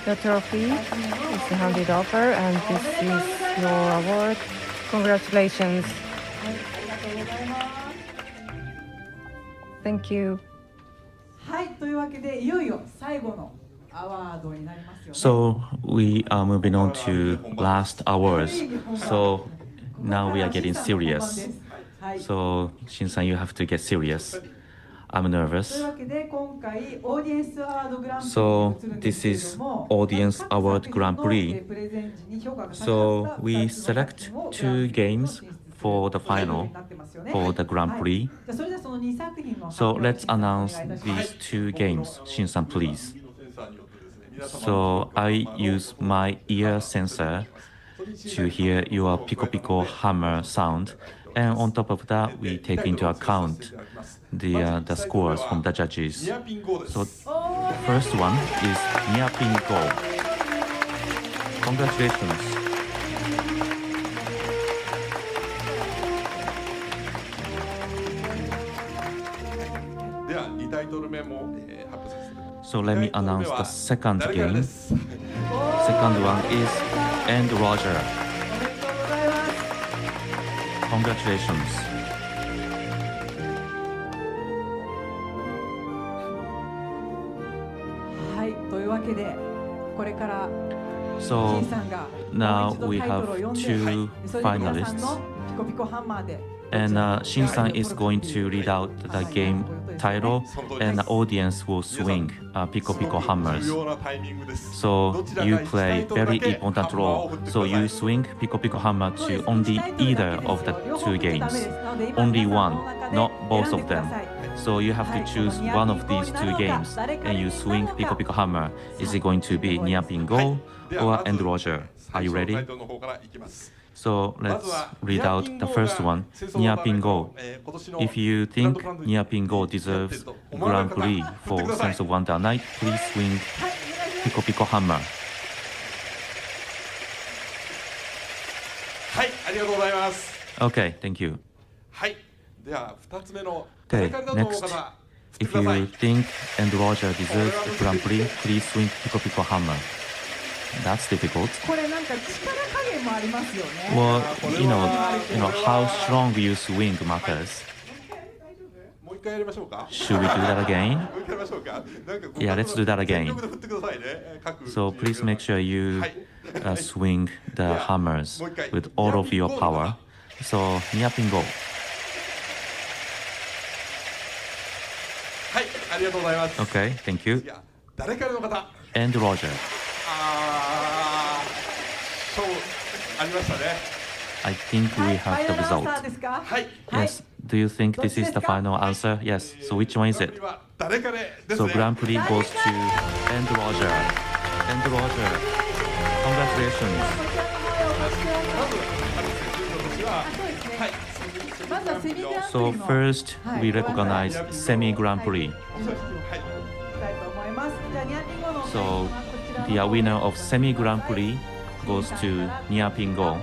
The trophy is handed over, and this is your award. Congratulations. Thank you. So we are moving on to last awards. So now we are getting serious. So Shin-san, you have to get serious. I'm nervous. So this is Audience Award Grand Prix. So we select 2 games for the final, for the Grand Prix. So let's announce these 2 games. Shin-san, please. So I use my ear sensor to hear your Pico Pico hammer sound. And on top of that, we take into account the scores from the judges. So the first one is Niapin Go. Congratulations. So let me announce the second game. Second one is End Roger. Congratulations. So now we have 2 finalists, and Shin-san is going to read out the game title, and the audience will swing Pico Pico hammers. So you play very important role. So you swing Pico Pico hammer to only either of the 2 games, only one, not both of them. So you have to choose one of these 2 games, and you swing Pico Pico hammer. Is it going to be Niapin Go or End Roger? Are you ready? So let's read out the first one, Niapin Go. If you think Niapin Go deserves Grand Prix for Sense of Wonder Night, please swing Pico Pico hammer. はい、ありがとうございます。Okay, thank you. はい、では2つ目の Okay, 誰からだと思う next. 方、 If you think and Roger deserves the Grand Prix, please swing Pico Pico Hammer. That's difficult. これなんか力加減もありますよね。 Well, how strong you swing matters. もう一回やりましょうか。 Should we do that again? もう一回やりましょうか。なんか Yeah, let's do that again. 全力で振ってくださいね。各 So please make sure you swing the hammers with all of your power. So, near pin go. はい、ありがとうございます。 Okay, thank you. 誰からの方。 And Roger. そうありましたね。 I think we have the result. はい。 Yes. Do you think this is the final answer? Yes. So which one is it? 誰かでです So ね。 Grand Prix goes to And Roger. And Roger. Congratulations. まずはセミグランプリ So の first, はい we recognize Semi Grand Prix. したいと思います。じゃあニアピンゴの So the winner of Semi Grand Prix goes to Near Pin Go.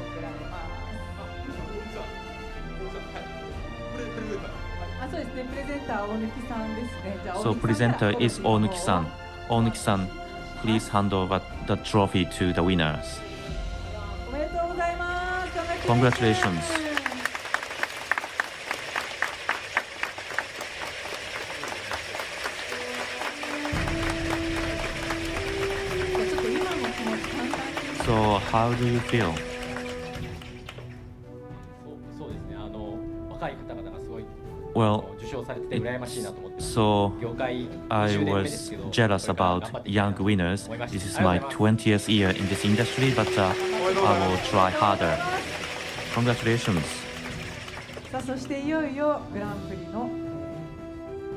あ、そうですね。プレゼンター大貫さんですね。じゃあ So 大貫さんから presenter is Onuki-san. Onuki-san, please hand over the trophy to the winners. おめでとうございます。 Congratulations. ちょっと今の気持ち簡単に So how do you feel? そうですね。若い方々がすごい Well, 受賞されてて羨ましいなと思ってます。 so 業界 I 20年目ですけ was ど jealous about young winners. This is my 20th year in this industry, but I will try harder. Congratulations. さあそしていよいよグランプリの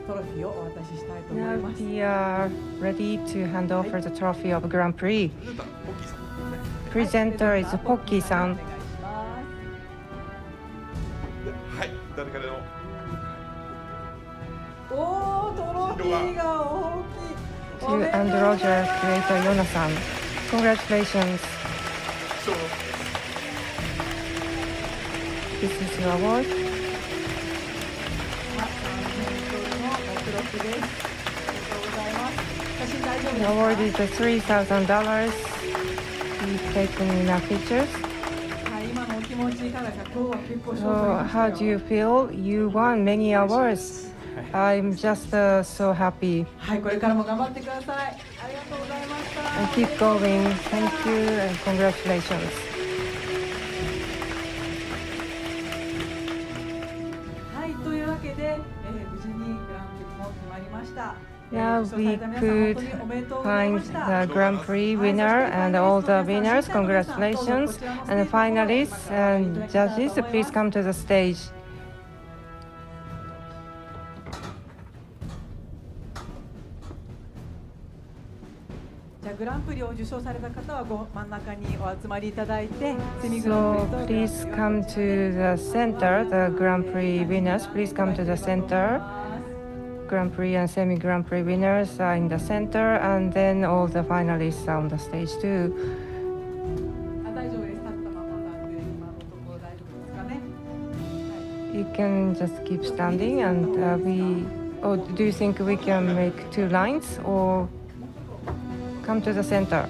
トロフィーをお渡ししたいと思い Now ます we are ready to hand over the trophy of Grand Prix. Presenter is Pocky さん。はい、誰からの。おー、トロフィーが大きい。 To and Roger creator Yona さん。Congratulations. This is your award. トロフィーです。ありがとうございます。写真大丈夫 The ですか award is $3,000. We've taken enough pictures. はい、今のお気持ちいかがですか。今日は結構勝負 So しました how よ do you feel? You won many awards. I'm just so happy. はい、これからも頑張ってください。ありがとうございました。 And keep going. Thank you and congratulations. はい、というわけで、無事にグランプリも決まりました。 Yeah, we could find the Grand Prix winner and all the winners. Congratulations. And the finalists and judges, please come to the stage. じゃあグランプリを受賞された方は真ん中にお集まりいただいて、セミグラン So プリと please come to the center. The Grand Prix winners, please come to the center. Grand Prix and semi Grand Prix winners are in the center, and then all the finalists are on the stage too. あ、大丈夫です。立ったままなんで今のところ大丈夫ですかね。 You can just keep standing, and we. Oh, do you think we can make two lines or come to the center?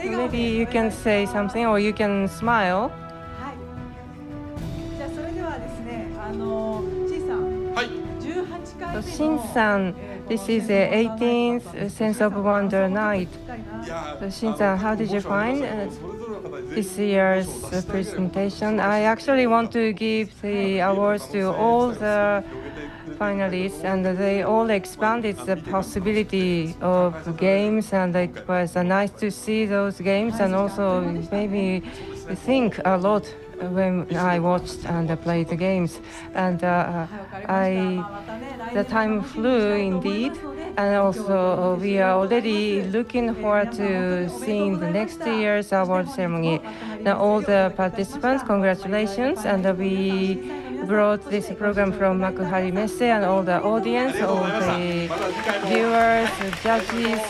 Maybe you can say something or you can smile. じゃあそれではですね、ちいさん、18回目 So の Shin-san, this is the 18th Sense of Wonder night. So Shin-san, how did you find this year's presentation? I actually want to give the awards to all the finalists, and they all expanded the possibility of games, and it was nice to see those games, and also made me think a lot when I watched and played the games. And I The time flew indeed, and also we are already looking forward to seeing the next year's award ceremony. Now, all the participants, congratulations, and we brought this program from Makuhari Messe, and all the audience, all the viewers, judges,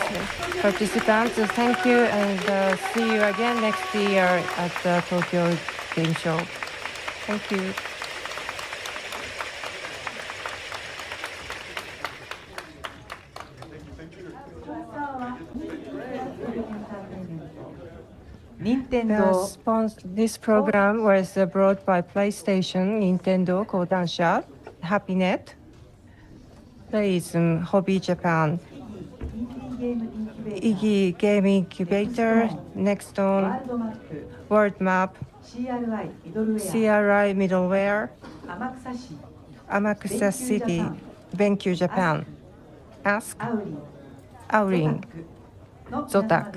participants, thank you, and see you again next year at the Tokyo Game Show. Thank you. This program was brought by PlayStation, Nintendo, Kodansha, HappyNet, Playsm, Hobby Japan, Iggy Game Incubator, Nextone, World Map, CRI Middleware, Amakusa City, BenQ Japan, Ask, Aurin, Zotac.